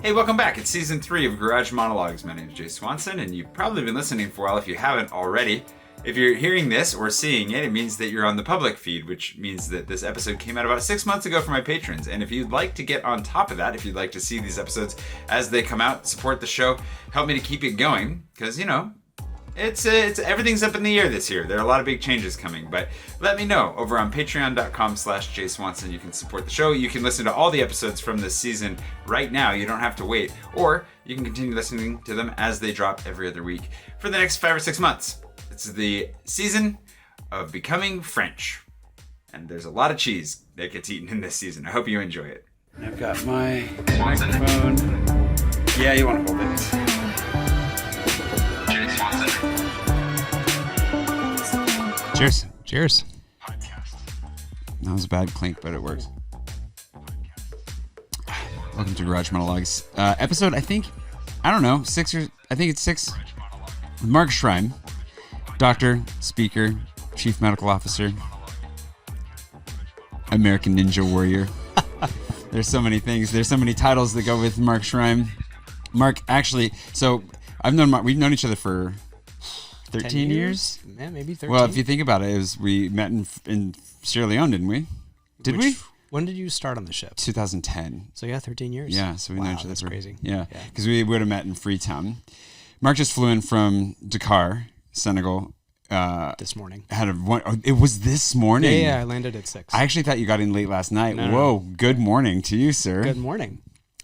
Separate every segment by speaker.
Speaker 1: Hey, welcome back. It's season 3 of Garage Monologues. My name is Jay Swanson, and you've probably been listening for a while if you haven't already. If you're hearing this or seeing it, it means that you're on the public feed, which means that this episode came out about 6 months ago for my patrons. And if you'd like to get on top of that, if you'd like to see these episodes as they come out, support the show, help me to keep it going, because, you know, it's everything's up in the air this year. There are a lot of big changes coming, but let me know over on patreon.com/JSwanson. You can support the show. You can listen to all the episodes from this season right now. You don't have to wait, or you can continue listening to them as they drop every other week for the next 5 or 6 months. It's the season of becoming French, and there's a lot of cheese that gets eaten in this season. I hope you enjoy it. I've got my microphone. Yeah, you want to hold it. Cheers.
Speaker 2: Cheers.
Speaker 1: That was a bad clink, but it works. Welcome to Garage Monologues. Episode, I think it's 6. Mark Shrime, doctor, speaker, chief medical officer, American Ninja Warrior. There's so many things. There's so many titles that go with Mark Shrime. Mark, actually, so we've known each other for 13 years?
Speaker 2: Yeah, maybe 13.
Speaker 1: Well, if you think about it, we met in Sierra Leone, didn't we?
Speaker 2: When did you start on the ship?
Speaker 1: 2010.
Speaker 2: So yeah, 13 years.
Speaker 1: Yeah, so we know each other.
Speaker 2: That's crazy.
Speaker 1: Yeah, because we would have met in Freetown. Mark just flew in from Dakar, Senegal.
Speaker 2: This morning.
Speaker 1: It was this morning?
Speaker 2: Yeah, I landed at 6.
Speaker 1: I actually thought you got in late last night.
Speaker 2: No.
Speaker 1: Whoa, good morning to you, sir.
Speaker 2: Good morning.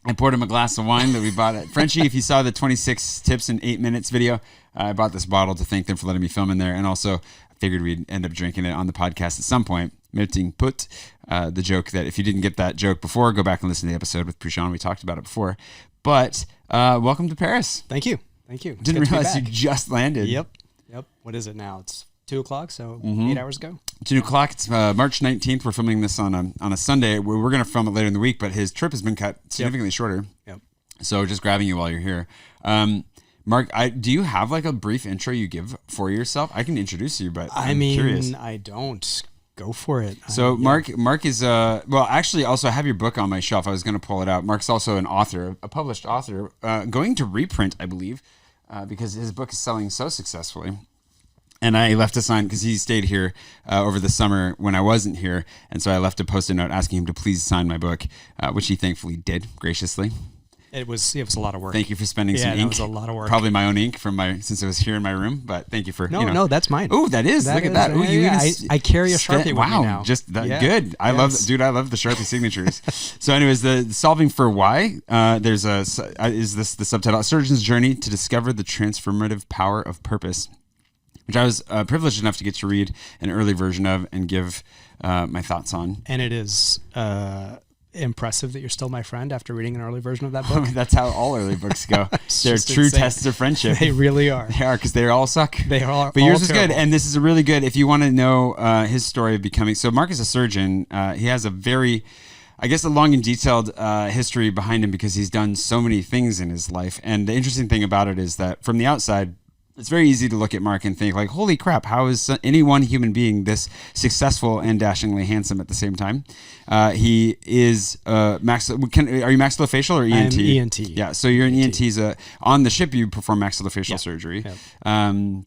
Speaker 1: I poured him a glass of wine that we bought at Frenchie. If you saw the 26 tips in 8 minutes video, I bought this bottle to thank them for letting me film in there. And also, I figured we'd end up drinking it on the podcast at some point. Melting put, the joke that if you didn't get that joke before, go back and listen to the episode with Prushan. We talked about it before. But welcome to Paris.
Speaker 2: Thank you.
Speaker 1: Didn't realize you just landed.
Speaker 2: Yep. What is it now? It's 2 o'clock, so 8 hours ago.
Speaker 1: 2 o'clock. It's March 19th. We're filming this on a Sunday. We're going to film it later in the week, but his trip has been cut significantly shorter.
Speaker 2: Yep.
Speaker 1: So just grabbing you while you're here. Mark, do you have like a brief intro you give for yourself? I can introduce you, but I'm curious.
Speaker 2: I don't. Go for it.
Speaker 1: So Mark is actually also I have your book on my shelf. I was going to pull it out. Mark's also an author, a published author, going to reprint, I believe, because his book is selling so successfully. And I left a sign because he stayed here over the summer when I wasn't here. And so I left a Post-it note asking him to please sign my book, which he thankfully did graciously.
Speaker 2: It was a lot of work.
Speaker 1: Thank you for spending some ink.
Speaker 2: Yeah, it was a lot of work.
Speaker 1: Probably my own ink since it was here in my room. But thank you for
Speaker 2: No, that's mine.
Speaker 1: Oh, that is. Look at that. Ooh,
Speaker 2: I carry a Sharpie with me now.
Speaker 1: Just that good. I love the Sharpie signatures. So, anyways, the solving for why. There's is this the subtitle? A surgeon's journey to discover the transformative power of purpose, which I was privileged enough to get to read an early version of and give my thoughts on.
Speaker 2: And it is impressive that you're still my friend after reading an early version of that book.
Speaker 1: That's how all early books go. They're true insane. Tests of friendship.
Speaker 2: They really are.
Speaker 1: They are, because they all suck.
Speaker 2: They are.
Speaker 1: But yours is good, and this is a really good. If you want to know his story of becoming, so Mark is a surgeon. He has a very, I guess, a long and detailed history behind him because he's done so many things in his life. And the interesting thing about it is that from the outside, it's very easy to look at Mark and think like, holy crap, how is any one human being this successful and dashingly handsome at the same time? He is are you maxillofacial or ENT?
Speaker 2: I'm ENT.
Speaker 1: Yeah, so you're an ENT. On the ship, you perform maxillofacial surgery. Yep. And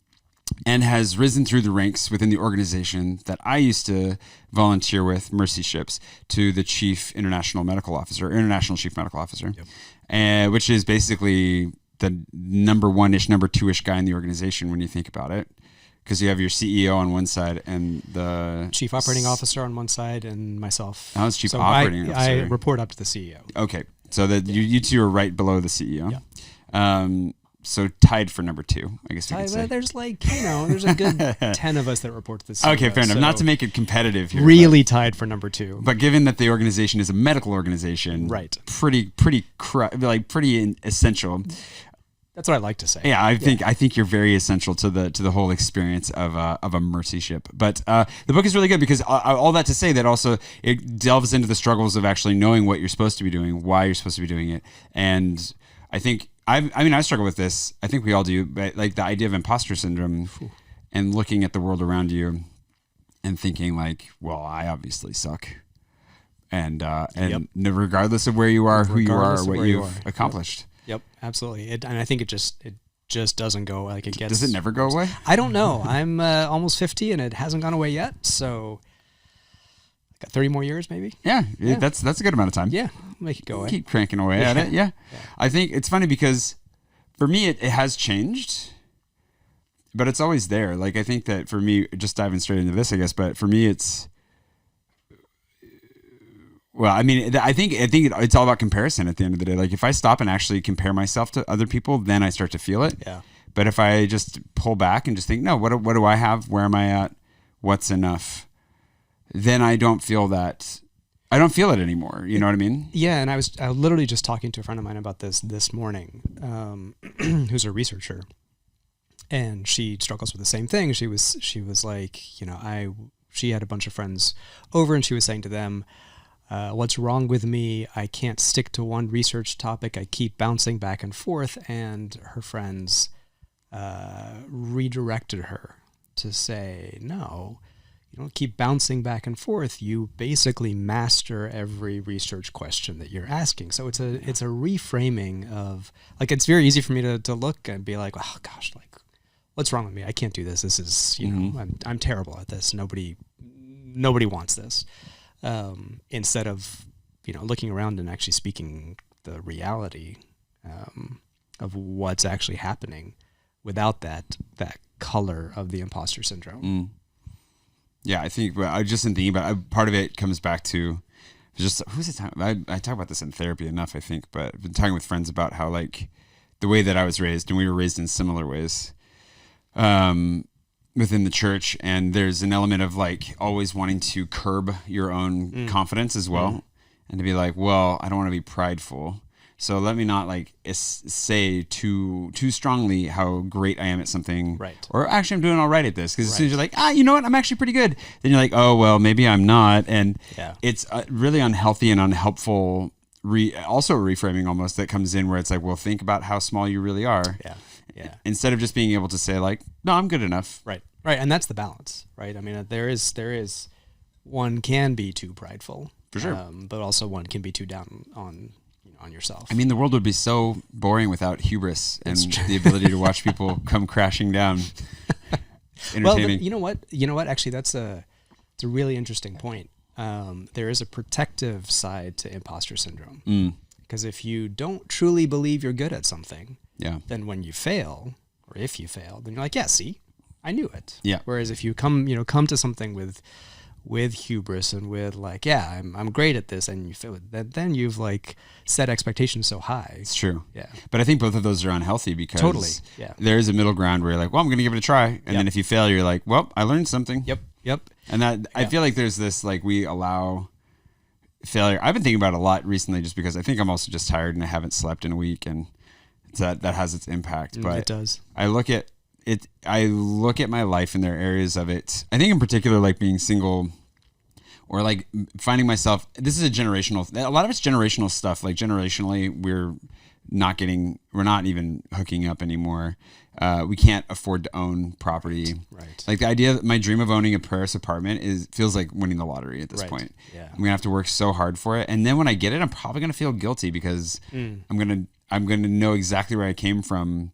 Speaker 1: has risen through the ranks within the organization that I used to volunteer with, Mercy Ships, to the international chief medical officer, which is basically the number 1-ish, number 2-ish guy in the organization when you think about it, because you have your CEO on one side and the
Speaker 2: chief operating officer on one side and myself.
Speaker 1: I was chief operating officer.
Speaker 2: I report up to the CEO.
Speaker 1: Okay, so you two are right below the CEO.
Speaker 2: Yeah.
Speaker 1: So tied for number 2, I guess we could say.
Speaker 2: There's there's a good 10 of us that report to the CEO.
Speaker 1: Okay, fair enough. Not to make it competitive here.
Speaker 2: Really tied for number 2.
Speaker 1: But given that the organization is a medical organization,
Speaker 2: right?
Speaker 1: Pretty essential.
Speaker 2: That's what I like to say.
Speaker 1: Yeah, I think you're very essential to the whole experience of a Mercy ship. But the book is really good because all that to say that also it delves into the struggles of actually knowing what you're supposed to be doing, why you're supposed to be doing it, and I think I struggle with this. I think we all do, but like the idea of imposter syndrome and looking at the world around you and thinking like, well, I obviously suck.
Speaker 3: and regardless of where you are, who you are, or what you've accomplished.
Speaker 2: Yep, absolutely. And I think it just doesn't go like it gets.
Speaker 3: Does it never go away?
Speaker 2: I don't know. I'm almost 50 and it hasn't gone away yet. So got 30 more years maybe.
Speaker 3: Yeah. That's a good amount of time.
Speaker 2: Yeah, make it go away.
Speaker 3: Keep cranking away at it. Yeah. I think it's funny because for me it has changed, but it's always there. Like I think that for me, just diving straight into this, I guess, but for me it's. Well, I mean, I think it's all about comparison at the end of the day. Like if I stop and actually compare myself to other people, then I start to feel it.
Speaker 2: Yeah.
Speaker 3: But if I just pull back and just think, no, what do I have? Where am I at? What's enough? Then I don't feel that. I don't feel it anymore. You know what I mean?
Speaker 2: Yeah. And I was literally just talking to a friend of mine about this morning, who's a researcher, and she struggles with the same thing. She was like, she had a bunch of friends over, and she was saying to them, what's wrong with me? I can't stick to one research topic. I keep bouncing back and forth. And her friends redirected her to say, no, you don't keep bouncing back and forth. You basically master every research question that you're asking. So it's a reframing of, like, it's very easy for me to look and be like, oh gosh, like, what's wrong with me? I can't do this. This is, I'm terrible at this. Nobody wants this. Instead of, looking around and actually speaking the reality of what's actually happening without that color of the imposter syndrome.
Speaker 3: Yeah, I think I just been thinking about part of it comes back to just who's it talking? I talk about this in therapy enough, I think, but I've been talking with friends about how like the way that I was raised, and we were raised in similar ways. Within the church, and there's an element of like always wanting to curb your own confidence as well, and to be like, well, I don't want to be prideful, so let me not like say too strongly how great I am at something,
Speaker 2: right?
Speaker 3: Or actually I'm doing all right at this, because as soon as you're like, you know what, I'm actually pretty good, then you're like, oh well, maybe I'm not, and it's really unhealthy and unhelpful. Also reframing almost that comes in where it's like, well, think about how small you really are.
Speaker 2: Yeah.
Speaker 3: Instead of just being able to say like, no, I'm good enough.
Speaker 2: Right. And that's the balance, right? I mean, there is one can be too prideful,
Speaker 3: for sure,
Speaker 2: but also one can be too down on yourself.
Speaker 3: I mean, the world would be so boring without hubris and the ability to watch people come crashing down. Entertaining.
Speaker 2: Well, you know what? Actually, it's a really interesting point. There is a protective side to imposter syndrome, because if you don't truly believe you're good at something, then when you fail, or if you fail, then you're like, yeah, see, I knew it.
Speaker 3: Yeah.
Speaker 2: Whereas if you come to something with hubris and with like, yeah, I'm great at this, and you feel it, then you've like set expectations so high.
Speaker 3: It's true.
Speaker 2: Yeah.
Speaker 3: But I think both of those are unhealthy because
Speaker 2: yeah,
Speaker 3: there is a middle ground where you're like, well, I'm going to give it a try. And then if you fail, you're like, well, I learned something.
Speaker 2: Yep.
Speaker 3: And that I feel like there's this, like, we allow failure. I've been thinking about it a lot recently just because I think I'm also just tired and I haven't slept in a week, and that has its impact. But
Speaker 2: it does.
Speaker 3: I look at my life and there are areas of it. I think in particular, like being single or like finding myself, this is a lot of it's generational stuff. Like generationally, we're not even hooking up anymore. We can't afford to own property.
Speaker 2: Right.
Speaker 3: Like the idea that my dream of owning a Paris apartment feels like winning the lottery at this point.
Speaker 2: Yeah.
Speaker 3: I'm going to have to work so hard for it. And then when I get it, I'm probably going to feel guilty because I'm going to know exactly where I came from.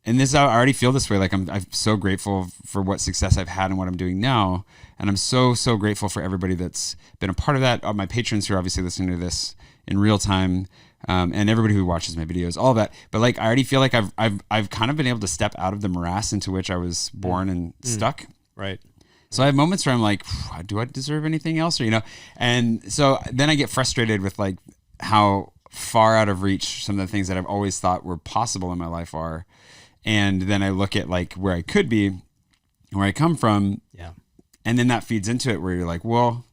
Speaker 3: And I already feel this way. Like I'm so grateful for what success I've had and what I'm doing now. And I'm so grateful for everybody that's been a part of that. My patrons who are obviously listening to this in real time, and everybody who watches my videos, all that. But like, I already feel like I've kind of been able to step out of the morass into which I was born and stuck.
Speaker 2: Right.
Speaker 3: So I have moments where I'm like, do I deserve anything else? Or, and so then I get frustrated with like how far out of reach some of the things that I've always thought were possible in my life are. And then I look at like where I could be, where I come from.
Speaker 2: Yeah.
Speaker 3: And then that feeds into it where you're like, well,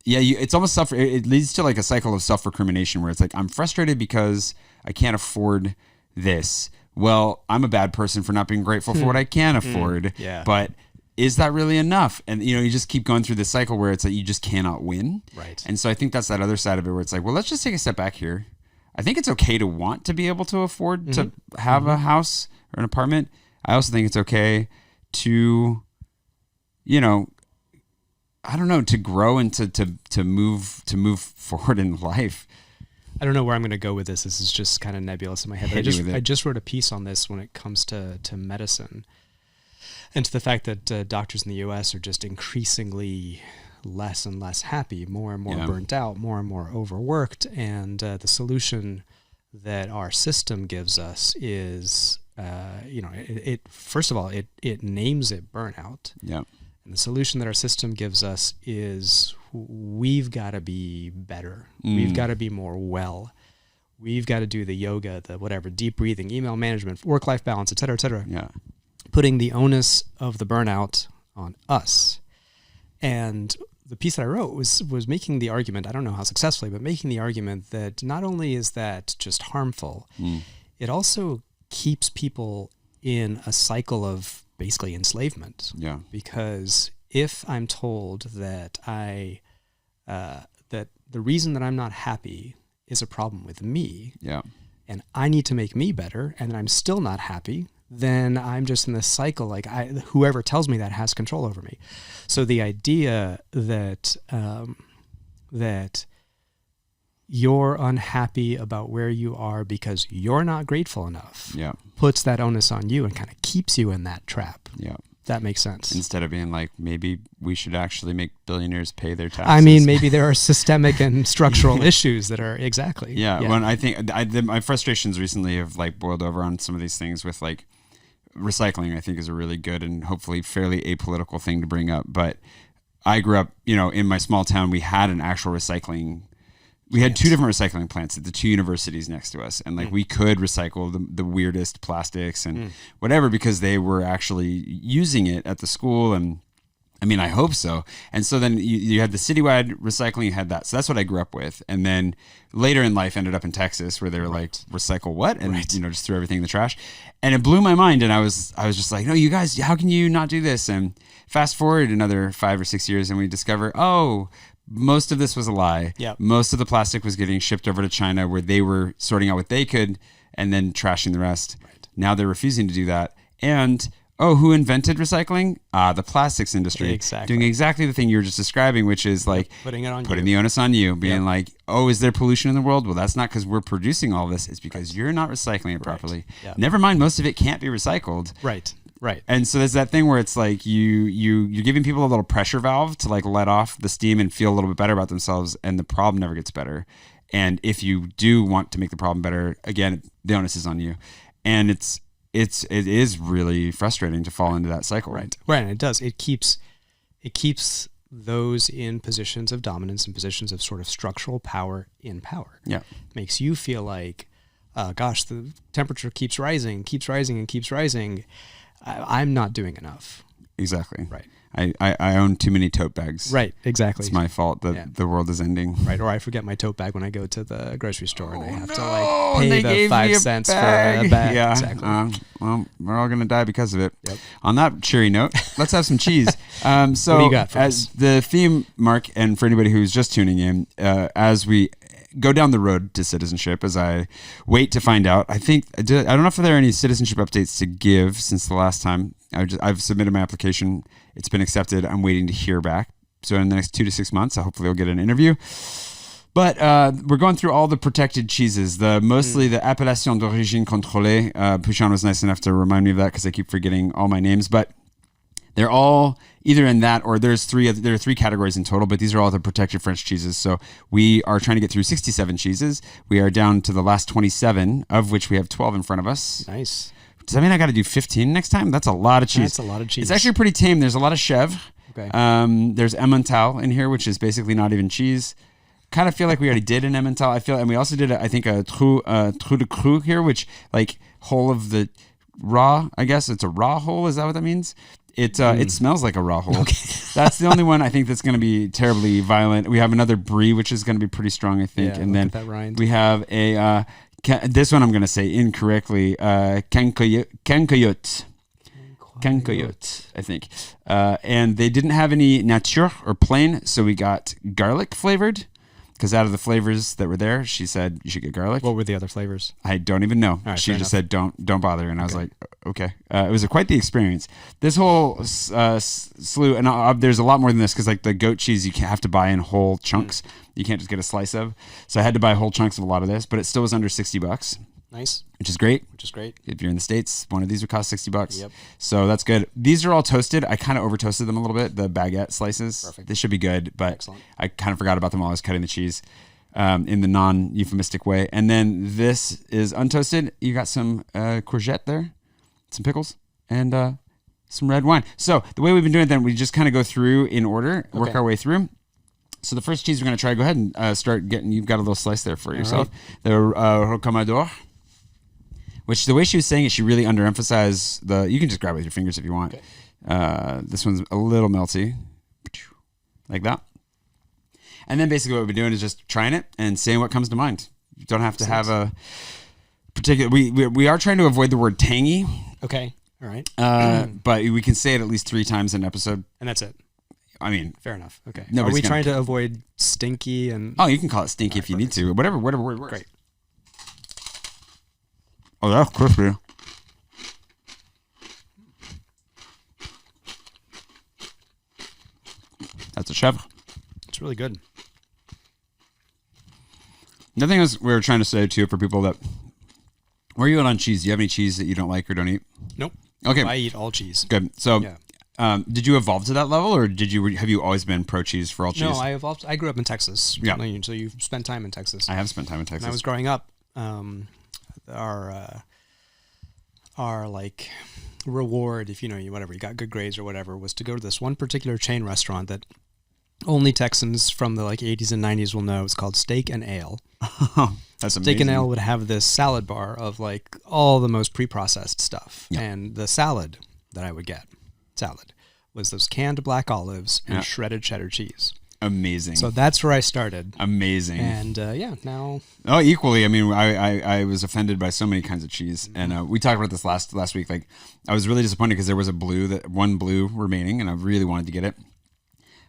Speaker 3: yeah, it's almost it leads to like a cycle of self-recrimination where it's like, I'm frustrated because I can't afford this. Well, I'm a bad person for not being grateful for what I can afford.
Speaker 2: Yeah.
Speaker 3: But is that really enough? And, you just keep going through this cycle where it's like, you just cannot win.
Speaker 2: Right.
Speaker 3: And so I think that's that other side of it where it's like, well, let's just take a step back here. I think it's okay to want to be able to afford to have a house or an apartment. I also think it's okay to, I don't know, to grow and to move forward in life.
Speaker 2: I don't know where I'm going to go with this. This is just kind of nebulous in my head. I just wrote a piece on this when it comes to medicine and to the fact that doctors in the U.S. are just increasingly less and less happy, more and more burnt out, more and more overworked. And the solution that our system gives us is, it first of all, it names it burnout.
Speaker 3: Yeah.
Speaker 2: And the solution that our system gives us is we've got to be better. We've got to be more well. We've got to do the yoga, the whatever, deep breathing, email management, work-life balance, et cetera, et cetera.
Speaker 3: Yeah.
Speaker 2: Putting the onus of the burnout on us. And the piece that I wrote was making the argument, I don't know how successfully, but making the argument that not only is that just harmful, it also keeps people in a cycle of basically enslavement.
Speaker 3: Yeah.
Speaker 2: Because if I'm told that that the reason that I'm not happy is a problem with me, and I need to make me better, and I'm still not happy, then I'm just in this cycle. Like whoever tells me that has control over me. So the idea that that you're unhappy about where you are because you're not grateful enough puts that onus on you and kind of keeps you in that trap.
Speaker 3: Yeah.
Speaker 2: That makes sense.
Speaker 3: Instead of being like, maybe we should actually make billionaires pay their taxes.
Speaker 2: I mean, maybe there are systemic and structural issues that are exactly.
Speaker 3: Yeah. When I think my frustrations recently have like boiled over on some of these things with like recycling, I think is a really good and hopefully fairly apolitical thing to bring up. But I grew up, in my small town, we had an actual recycling. We had two different recycling plants at the two universities next to us. And like we could recycle the weirdest plastics and whatever, because they were actually using it at the school. And I mean, I hope so. And so then you had the citywide recycling, you had that. So that's what I grew up with. And then later in life ended up in Texas where they were like, recycle what? And, just threw everything in the trash. And it blew my mind. And I was just like, no, you guys, how can you not do this? And fast forward another 5 or 6 years and we discover, most of this was a lie.
Speaker 2: Yep.
Speaker 3: Most of the plastic was getting shipped over to China where they were sorting out what they could and then trashing the rest. Right. Now they're refusing to do that. And, who invented recycling? The plastics industry.
Speaker 2: Exactly.
Speaker 3: Doing exactly the thing you were just describing, which is like putting the onus on you, being like, is there pollution in the world? Well, that's not because we're producing all this. It's because you're not recycling it properly.
Speaker 2: Yeah.
Speaker 3: Never mind, most of it can't be recycled.
Speaker 2: Right.
Speaker 3: And so there's that thing where it's like you're giving people a little pressure valve to like let off the steam and feel a little bit better about themselves, and the problem never gets better. And if you do want to make the problem better, again, the onus is on you. And it is really frustrating to fall into that cycle.
Speaker 2: Right. And it does. It keeps those in positions of dominance and positions of sort of structural power in power.
Speaker 3: Yeah.
Speaker 2: It makes you feel like, gosh, the temperature keeps rising. I'm not doing enough.
Speaker 3: Exactly.
Speaker 2: Right.
Speaker 3: I own too many tote bags.
Speaker 2: Right. Exactly.
Speaker 3: It's my fault that the world is ending.
Speaker 2: Right. Or I forget my tote bag when I go to the grocery store and I have to like pay the 5 cents for a bag.
Speaker 3: Yeah.
Speaker 2: Exactly.
Speaker 3: Well, we're all going to die because of it.
Speaker 2: Yep.
Speaker 3: On that cheery note, let's have some cheese. So
Speaker 2: what do you got for
Speaker 3: as
Speaker 2: us?
Speaker 3: the theme, Mark, and for anybody who's just tuning in, as we go down the road to citizenship, as I wait to find out, I don't know if there are any citizenship updates to give since the last time. I've submitted my application. It's been accepted. I'm waiting to hear back. So in the next 2 to 6 months, hopefully I'll get an interview. But we're going through all the protected cheeses, mostly the appellation d'origine contrôlée. Pouchan was nice enough to remind me of that because I keep forgetting all my names. But they're all either in that, or there are 3 categories in total, but these are all the protected French cheeses. So we are trying to get through 67 cheeses. We are down to the last 27, of which we have 12 in front of us.
Speaker 2: Nice.
Speaker 3: Does that mean I got to do 15 next time? That's a lot of cheese.
Speaker 2: That's a lot of cheese.
Speaker 3: It's actually pretty tame. There's a lot of chèvre.
Speaker 2: Okay.
Speaker 3: There's Emmental in here, which is basically not even cheese. Kind of feel like we already did an Emmental. And we also did, I think, a Trou du Cru here, which like whole of the raw, I guess. It's a raw whole. Is that what that means? It smells like a raw whole. Okay. That's the only one I think that's going to be terribly violent. We have another Brie, which is going to be pretty strong, I think.
Speaker 2: Yeah,
Speaker 3: and then
Speaker 2: that rind.
Speaker 3: We have a... this one I'm going to say incorrectly. Cancoillotte, I think. And they didn't have any nature or plain, so we got garlic flavored. Because out of the flavors that were there, she said you should get garlic.
Speaker 2: What were the other flavors?
Speaker 3: I don't even know.
Speaker 2: Right,
Speaker 3: she just said don't bother, and I was like, okay. It was quite the experience. This whole slew, and there's a lot more than this because like the goat cheese, you have to buy in whole chunks. You can't just get a slice of. So I had to buy whole chunks of a lot of this, but it still was under $60.
Speaker 2: Nice.
Speaker 3: Which is great. If you're in the States, one of these would cost $60.
Speaker 2: Yep.
Speaker 3: So that's good. These are all toasted. I kind of over toasted them a little bit. The baguette slices.
Speaker 2: Perfect.
Speaker 3: They should be good, but
Speaker 2: Excellent.
Speaker 3: I kind of forgot about them while I was cutting the cheese in the non-euphemistic way. And then this is untoasted. You got some courgette there, some pickles, and some red wine. So the way we've been doing it then, we just kind of go through in order, work our way through. So the first cheese we're going to try, go ahead and start getting, you've got a little slice there for yourself. Right. The Rocamadour. Which the way she was saying it, she really underemphasized you can just grab it with your fingers if you want. Okay. This one's a little melty. Like that. And then basically what we've been doing is just trying it and saying what comes to mind. You don't have to have a particular, we are trying to avoid the word tangy.
Speaker 2: Okay. All right.
Speaker 3: But we can say it at least 3 times an episode.
Speaker 2: And that's it.
Speaker 3: I mean.
Speaker 2: Fair enough. Okay. Are we trying to avoid stinky and...
Speaker 3: Oh, you can call it stinky if you need to. Whatever word works.
Speaker 2: Great.
Speaker 3: Oh, that's crispy. That's a chèvre.
Speaker 2: It's really good.
Speaker 3: The thing is, we were trying to say too for people that, where are you at on cheese? Do you have any cheese that you don't like or don't eat?
Speaker 2: Nope.
Speaker 3: Okay.
Speaker 2: I eat all cheese.
Speaker 3: Good. So, did you evolve to that level, or have you always been pro cheese for all cheese?
Speaker 2: No, I evolved. I grew up in Texas.
Speaker 3: Yeah.
Speaker 2: So you've spent time in Texas.
Speaker 3: I have spent time in Texas.
Speaker 2: When I was growing up, our like reward, if you got good grades or whatever, was to go to this one particular chain restaurant that only Texans from the like 80s and 90s will know. It's called Steak and Ale.
Speaker 3: That's amazing.
Speaker 2: Steak and Ale would have this salad bar of like all the most pre-processed stuff. Yeah. And the salad that I would get, was those canned black olives and shredded cheddar cheese.
Speaker 3: Amazing.
Speaker 2: So that's where I started.
Speaker 3: Amazing.
Speaker 2: And now.
Speaker 3: Oh, equally. I mean, I was offended by so many kinds of cheese, and we talked about this last week. Like, I was really disappointed because there was one blue remaining, and I really wanted to get it,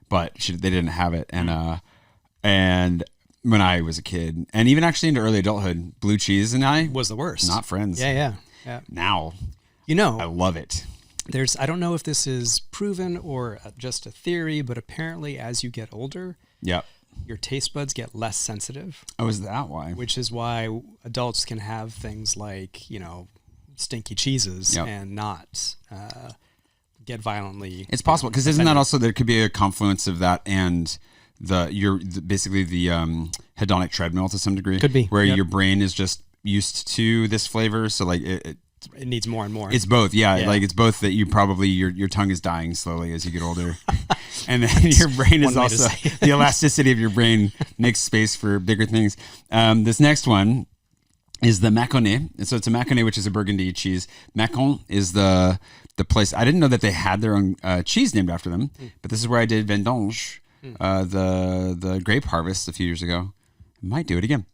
Speaker 3: but they didn't have it. And when I was a kid, and even actually into early adulthood, blue cheese and I
Speaker 2: was the worst.
Speaker 3: Not friends.
Speaker 2: Yeah.
Speaker 3: Now, I love it.
Speaker 2: I don't know if this is proven or just a theory, but apparently as you get older, your taste buds get less sensitive.
Speaker 3: Oh, is that why?
Speaker 2: Which is why adults can have things like, stinky cheeses and not get violently.
Speaker 3: It's possible, because isn't that also, there could be a confluence of that and basically the hedonic treadmill to some degree.
Speaker 2: Could be.
Speaker 3: Where your brain is just used to this flavor, so like
Speaker 2: it needs more and more.
Speaker 3: It's both, like it's both that you probably your tongue is dying slowly as you get older, and then your brain is also the elasticity of your brain makes space for bigger things. This next one is the Mâconnais. So it's a Mâconnais, which is a Burgundy cheese. Mâcon is the place. I didn't know that they had their own cheese named after them, but this is where I did vendange, the grape harvest a few years ago. I might do it again.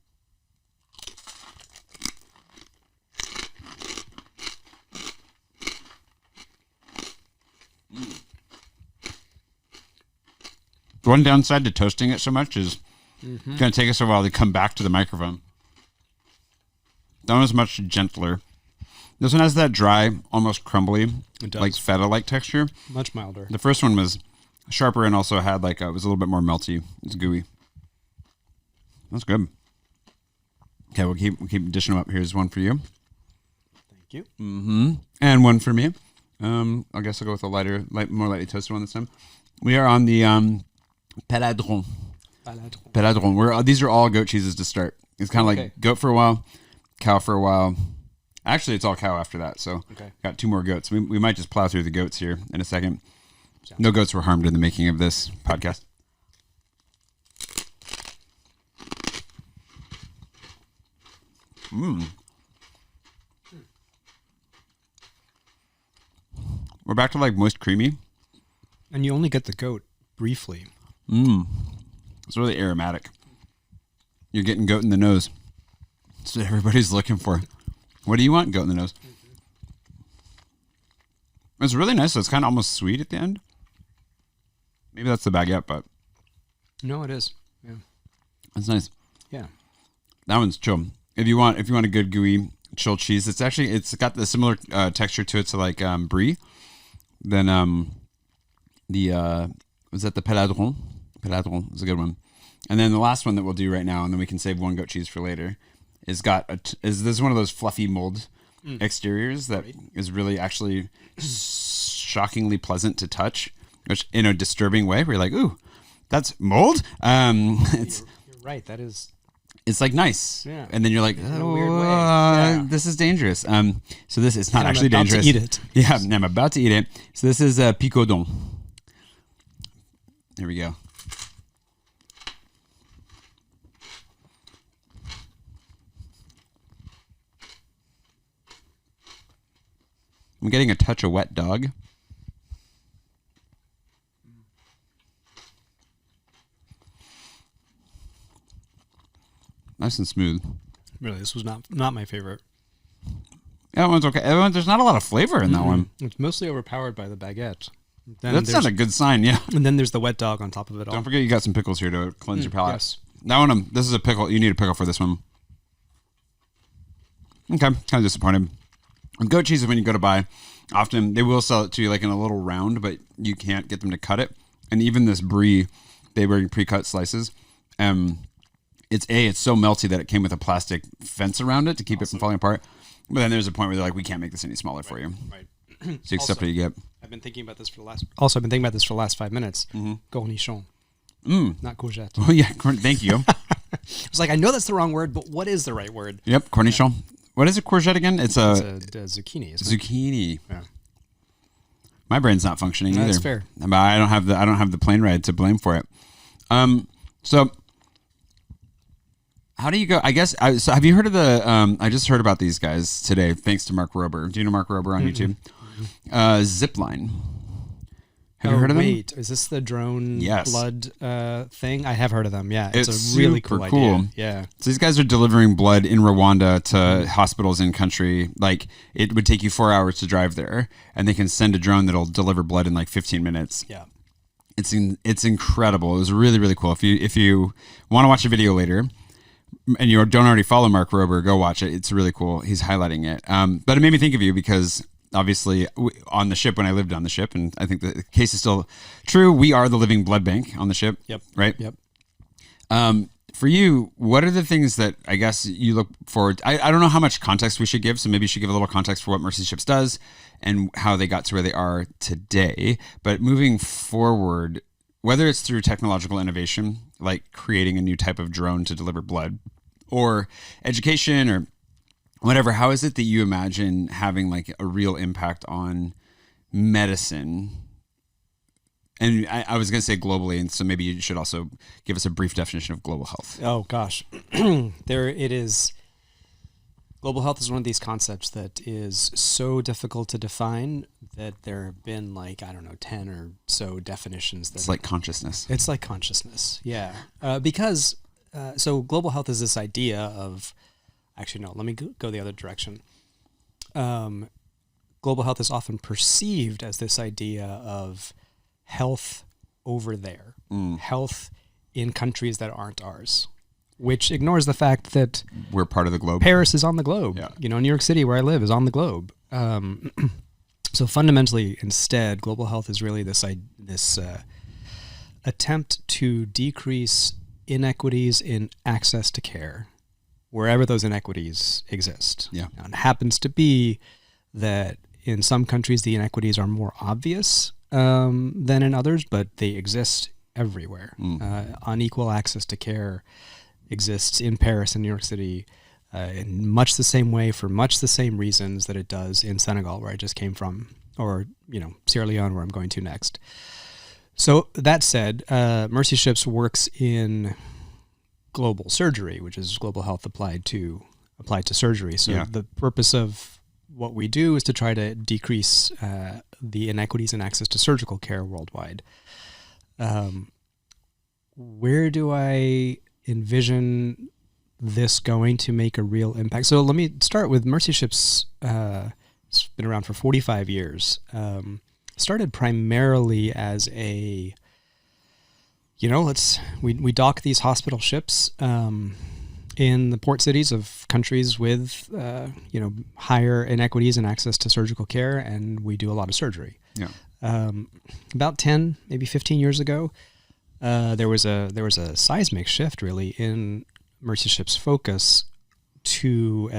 Speaker 3: One downside to toasting it so much is it's going to take us a while to come back to the microphone. That one is much gentler. This one has that dry, almost crumbly, like feta-like texture.
Speaker 2: Much milder.
Speaker 3: The first one was sharper and also had it was a little bit more melty. It's gooey. That's good. Okay, we'll keep dishing them up. Here's one for you.
Speaker 2: Thank you.
Speaker 3: And one for me. I guess I'll go with a more lightly toasted one this time. We are on the Pélardon. These are all goat cheeses to start. It's kind of like goat for a while, cow for a while. Actually, it's all cow after that. So got 2 more goats. We might just plow through the goats here in a second. No goats were harmed in the making of this podcast. We're back to like moist creamy.
Speaker 2: And you only get the goat briefly.
Speaker 3: It's really aromatic. You're getting goat in the nose. That's what everybody's looking for. What do you want? Goat in the nose. It's really nice. So it's kind of almost sweet at the end. Maybe that's the baguette, but
Speaker 2: no, it is. Yeah,
Speaker 3: that's nice.
Speaker 2: Yeah,
Speaker 3: that one's chill. If you want a good gooey chilled cheese. It's got the similar texture to it to like brie. Then was that the Pélardon? Pélardon is a good one. And then the last one that we'll do right now, and then we can save one goat cheese for later, is this one of those fluffy mold exteriors that is really actually shockingly pleasant to touch, which in a disturbing way, where you're like, ooh, that's mold. You're
Speaker 2: right. That is.
Speaker 3: It's like nice,
Speaker 2: yeah.
Speaker 3: And then you're like,
Speaker 2: in a weird way. Yeah.
Speaker 3: This is dangerous. So this is not
Speaker 2: and
Speaker 3: actually
Speaker 2: I'm about
Speaker 3: dangerous.
Speaker 2: To eat it.
Speaker 3: Yeah, and I'm about to eat it. So this is Picodon. There we go. I'm getting a touch of wet dog. Nice and smooth.
Speaker 2: Really, this was not my favorite.
Speaker 3: Yeah, that one's okay. There's not a lot of flavor in that one.
Speaker 2: It's mostly overpowered by the baguette. Then
Speaker 3: That's not a good sign, yeah.
Speaker 2: And then there's the wet dog on top of it all.
Speaker 3: Don't forget you got some pickles here to cleanse your palate.
Speaker 2: Yes.
Speaker 3: That one, this is a pickle. You need a pickle for this one. Okay, kind of disappointed. With goat cheese, when you go to buy, often they will sell it to you like in a little round, but you can't get them to cut it. And even this brie, they bring pre-cut slices. It's so melty that it came with a plastic fence around it to keep it from falling apart. But then there's a point where they're like, we can't make this any smaller for you.
Speaker 2: Right.
Speaker 3: So you accept what you get.
Speaker 2: I've been thinking about this for the last 5 minutes. Cornichon. Not courgette.
Speaker 3: Oh yeah, thank you.
Speaker 2: I was like, I know that's the wrong word, but what is the right word?
Speaker 3: Yep, cornichon. What is a courgette again? It's a
Speaker 2: zucchini. Isn't
Speaker 3: zucchini.
Speaker 2: Yeah.
Speaker 3: My brain's not functioning either.
Speaker 2: That's fair.
Speaker 3: But I don't have the plane ride to blame for it. So how do you go? I guess. So have you heard of the? I just heard about these guys today, thanks to Mark Rober. Do you know Mark Rober on YouTube? Zipline. Have you heard of them?
Speaker 2: Wait, is this the drone blood thing? I have heard of them. Yeah,
Speaker 3: it's
Speaker 2: a really
Speaker 3: super
Speaker 2: cool idea. Yeah.
Speaker 3: So these guys are delivering blood in Rwanda to hospitals in country. Like it would take you 4 hours to drive there, and they can send a drone that'll deliver blood in like 15 minutes.
Speaker 2: Yeah.
Speaker 3: It's incredible. It was really, really cool. If you want to watch a video later, and you don't already follow Mark Rober, go watch it. It's really cool. He's highlighting it. But it made me think of you because obviously on the ship when I lived on the ship, and I think the case is still true, we are the living blood bank on the ship.
Speaker 2: Yep.
Speaker 3: Right?
Speaker 2: Yep.
Speaker 3: For you, what are the things that I guess you look forward to? I don't know how much context we should give, so maybe you should give a little context for what Mercy Ships does and how they got to where they are today. But moving forward, whether it's through technological innovation, like creating a new type of drone to deliver blood, or education or whatever, how is it that you imagine having like a real impact on medicine? And I was going to say globally, and so maybe you should also give us a brief definition of global health.
Speaker 2: Oh gosh, there it is. Global health is one of these concepts that is so difficult to define that there have been 10 or so definitions.
Speaker 3: It's like consciousness.
Speaker 2: It's like consciousness, yeah. Because so global health is this idea of, actually no, let me go the other direction. Global health is often perceived as this idea of health over there, health in countries that aren't ours, which ignores the fact that
Speaker 3: we're part of the globe.
Speaker 2: Paris is on the globe.
Speaker 3: Yeah.
Speaker 2: New York City, where I live, is on the globe. So fundamentally, instead, global health is really this attempt to decrease inequities in access to care, wherever those inequities exist.
Speaker 3: Yeah.
Speaker 2: Now, it happens to be that in some countries the inequities are more obvious than in others, but they exist everywhere. Unequal access to care exists in Paris and New York City in much the same way for much the same reasons that it does in Senegal, where I just came from, or Sierra Leone, where I'm going to next. So that said, Mercy Ships works in global surgery, which is global health applied to surgery. So the purpose of what we do is to try to decrease the inequities in access to surgical care worldwide. Where do I envision this going to make a real impact? So let me start with Mercy Ships. It's been around for 45 years. Started primarily as a, we dock these hospital ships in the port cities of countries with, higher inequities in access to surgical care, and we do a lot of surgery.
Speaker 3: Yeah.
Speaker 2: About 10, maybe 15 years ago, there was a seismic shift really in Mercy Ship's focus to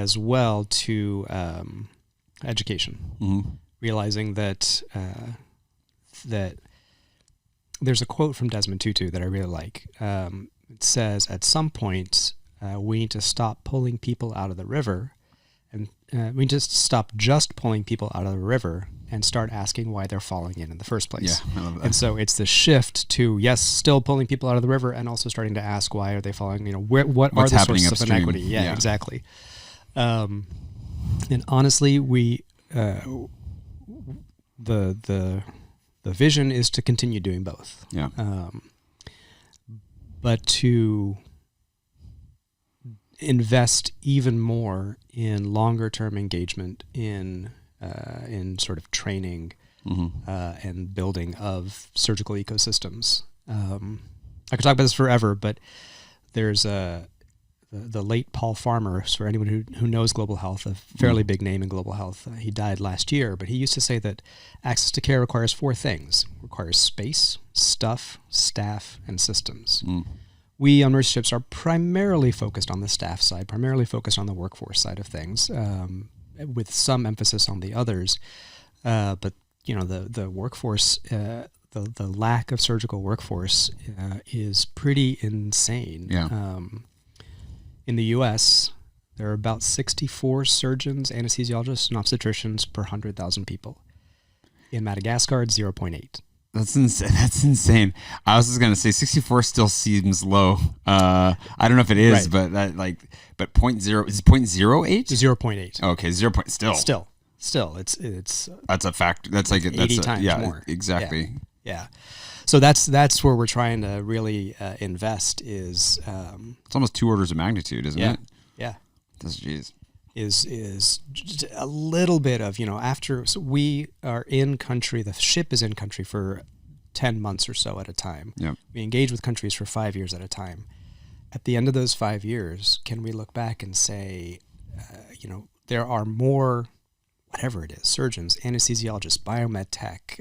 Speaker 2: education, realizing that that there's a quote from Desmond Tutu that I really like. It says, at some point, we need to stop pulling people out of the river, and we just stop just pulling people out of the river and start asking why they're falling in the first place.
Speaker 3: Yeah, I love that.
Speaker 2: And so it's the shift to, yes, still pulling people out of the river, and also starting to ask why are they falling, what
Speaker 3: What's
Speaker 2: are the
Speaker 3: happening
Speaker 2: sources
Speaker 3: upstream?
Speaker 2: of inequity? Yeah, exactly. And honestly, the vision is to continue doing both.
Speaker 3: Yeah.
Speaker 2: But to invest even more in longer term engagement in sort of training and building of surgical ecosystems. I could talk about this forever, but there's the late Paul Farmer, for anyone who knows global health, a fairly big name in global health. He died last year, but he used to say that access to care requires 4 things. It requires space, stuff, staff, and systems. We on Mercy Ships are primarily focused on the staff side, primarily focused on the workforce side of things, with some emphasis on the others. But the workforce, the lack of surgical workforce is pretty insane.
Speaker 3: Yeah.
Speaker 2: In the U.S., there are about 64 surgeons, anesthesiologists, and obstetricians per 100,000 people. In Madagascar, it's 0.8.
Speaker 3: That's insane. That's insane. I was just gonna say 64 still seems low. I don't know if it is,
Speaker 2: Right.
Speaker 3: but but 0.0 is 0.08.
Speaker 2: 0.8.
Speaker 3: Okay, 0.
Speaker 2: Still, it's
Speaker 3: That's a fact. That's like
Speaker 2: 80 times more.
Speaker 3: Exactly.
Speaker 2: Yeah. So that's where we're trying to really invest is
Speaker 3: It's almost 2 orders of magnitude, isn't it?
Speaker 2: Yeah.
Speaker 3: That's jeez.
Speaker 2: Is just a little bit of, so we are in country, the ship is in country for 10 months or so at a time.
Speaker 3: Yep.
Speaker 2: We engage with countries for 5 years at a time. At the end of those 5 years, can we look back and say, there are more, whatever it is, surgeons, anesthesiologists, biomed tech,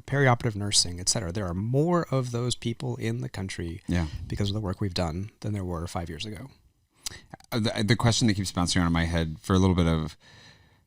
Speaker 2: perioperative nursing, et cetera. There are more of those people in the country because of the work we've done than there were 5 years ago.
Speaker 3: The question that keeps bouncing around in my head for a little bit of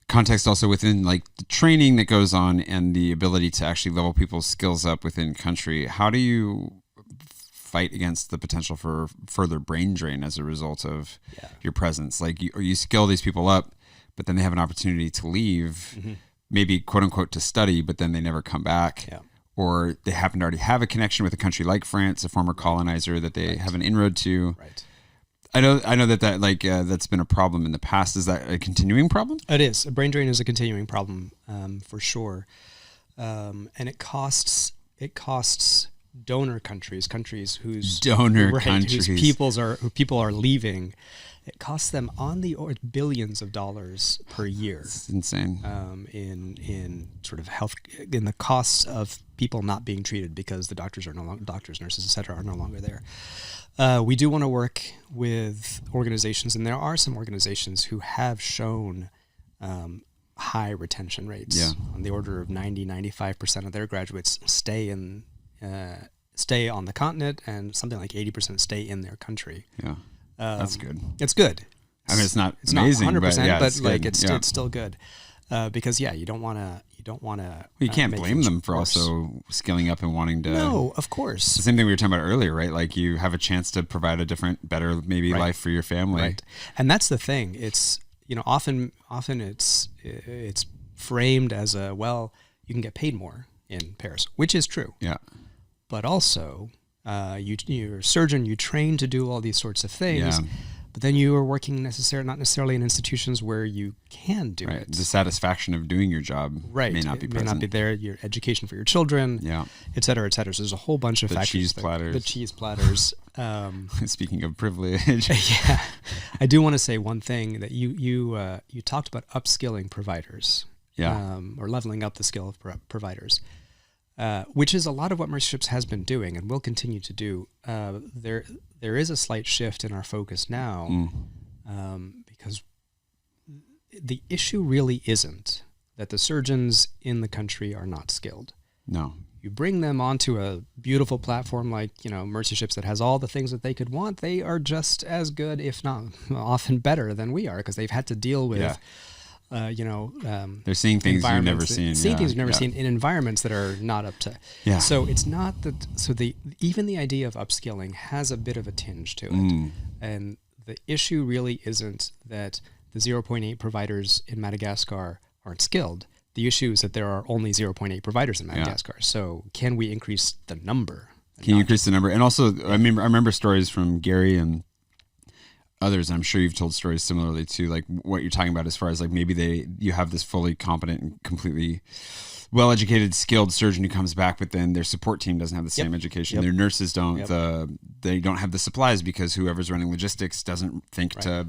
Speaker 3: context also within like the training that goes on and the ability to actually level people's skills up within country, how do you fight against the potential for further brain drain as a result of your presence? Like you skill these people up, but then they have an opportunity to leave, maybe quote unquote to study, but then they never come back.
Speaker 2: Yeah.
Speaker 3: Or they happen to already have a connection with a country like France, a former colonizer that they have an inroad to.
Speaker 2: Right.
Speaker 3: I know that that's been a problem in the past. Is that a continuing problem?
Speaker 2: It is. Brain drain is a continuing problem for sure, and it costs donor countries whose
Speaker 3: countries
Speaker 2: whose people are leaving. It costs them on the order billions of dollars per year.
Speaker 3: It's insane.
Speaker 2: In sort of health, in the costs of people not being treated because the doctors, nurses, etc., are no longer there. We do want to work with organizations, and there are some organizations who have shown high retention rates on the order of 90-95% of their graduates stay on the continent, and something like 80% stay in their country.
Speaker 3: Yeah, that's good.
Speaker 2: It's good.
Speaker 3: I mean, it's not
Speaker 2: It's
Speaker 3: amazing,
Speaker 2: not 100%,
Speaker 3: but
Speaker 2: like
Speaker 3: it's
Speaker 2: it's still good because you don't want to.
Speaker 3: You can't blame them for also skilling up and wanting to.
Speaker 2: No, of course.
Speaker 3: The same thing we were talking about earlier, right? Like you have a chance to provide a different, better, maybe life for your family.
Speaker 2: Right. And that's the thing. It's, often it's framed as you can get paid more in Paris, which is true.
Speaker 3: Yeah.
Speaker 2: But also, you're a surgeon, you train to do all these sorts of things.
Speaker 3: Yeah.
Speaker 2: But then you are working not necessarily in institutions where you can do it.
Speaker 3: The satisfaction of doing your job may not be present.
Speaker 2: May not be there. Your education for your children, et cetera, et cetera. So there's a whole bunch of factors. The cheese platters.
Speaker 3: Speaking of privilege.
Speaker 2: Yeah. I do want to say one thing that you talked about upskilling providers.
Speaker 3: Yeah.
Speaker 2: Or leveling up the skill of providers. which is a lot of what Mercy Ships has been doing and will continue to do. There is a slight shift in our focus now, because the issue really isn't that the surgeons in the country are not skilled.
Speaker 3: No.
Speaker 2: You bring them onto a beautiful platform like, Mercy Ships that has all the things that they could want. They are just as good, if not often better than we are, because they've had to deal with,
Speaker 3: they're seeing things you've never seen.
Speaker 2: Seeing things you've never seen in environments that are not up to. Yeah. So it's not that. So even the idea of upskilling has a bit of a tinge to it, and the issue really isn't that the 0.8 providers in Madagascar aren't skilled. The issue is that there are only 0.8 providers in Madagascar. So can we increase the number?
Speaker 3: Can you increase the number? And also, I remember stories from Gary and others. I'm sure you've told stories similarly to like what you're talking about as far as like maybe you have this fully competent and completely well-educated, skilled surgeon who comes back, but then their support team doesn't have the same education. Their nurses don't. They don't have the supplies because whoever's running logistics doesn't think to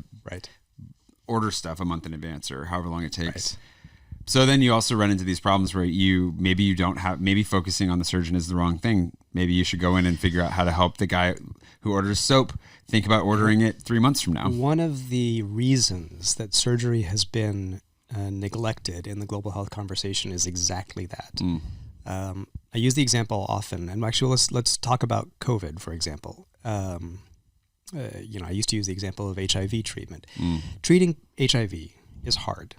Speaker 3: order stuff a month in advance or however long it takes. So then you also run into these problems where maybe focusing on the surgeon is the wrong thing. Maybe you should go in and figure out how to help the guy who orders soap think about ordering it 3 months from now.
Speaker 2: One of the reasons that surgery has been neglected in the global health conversation is exactly that. I use the example often, and actually let's talk about COVID, for example. I used to use the example of HIV treatment. Treating HIV is hard.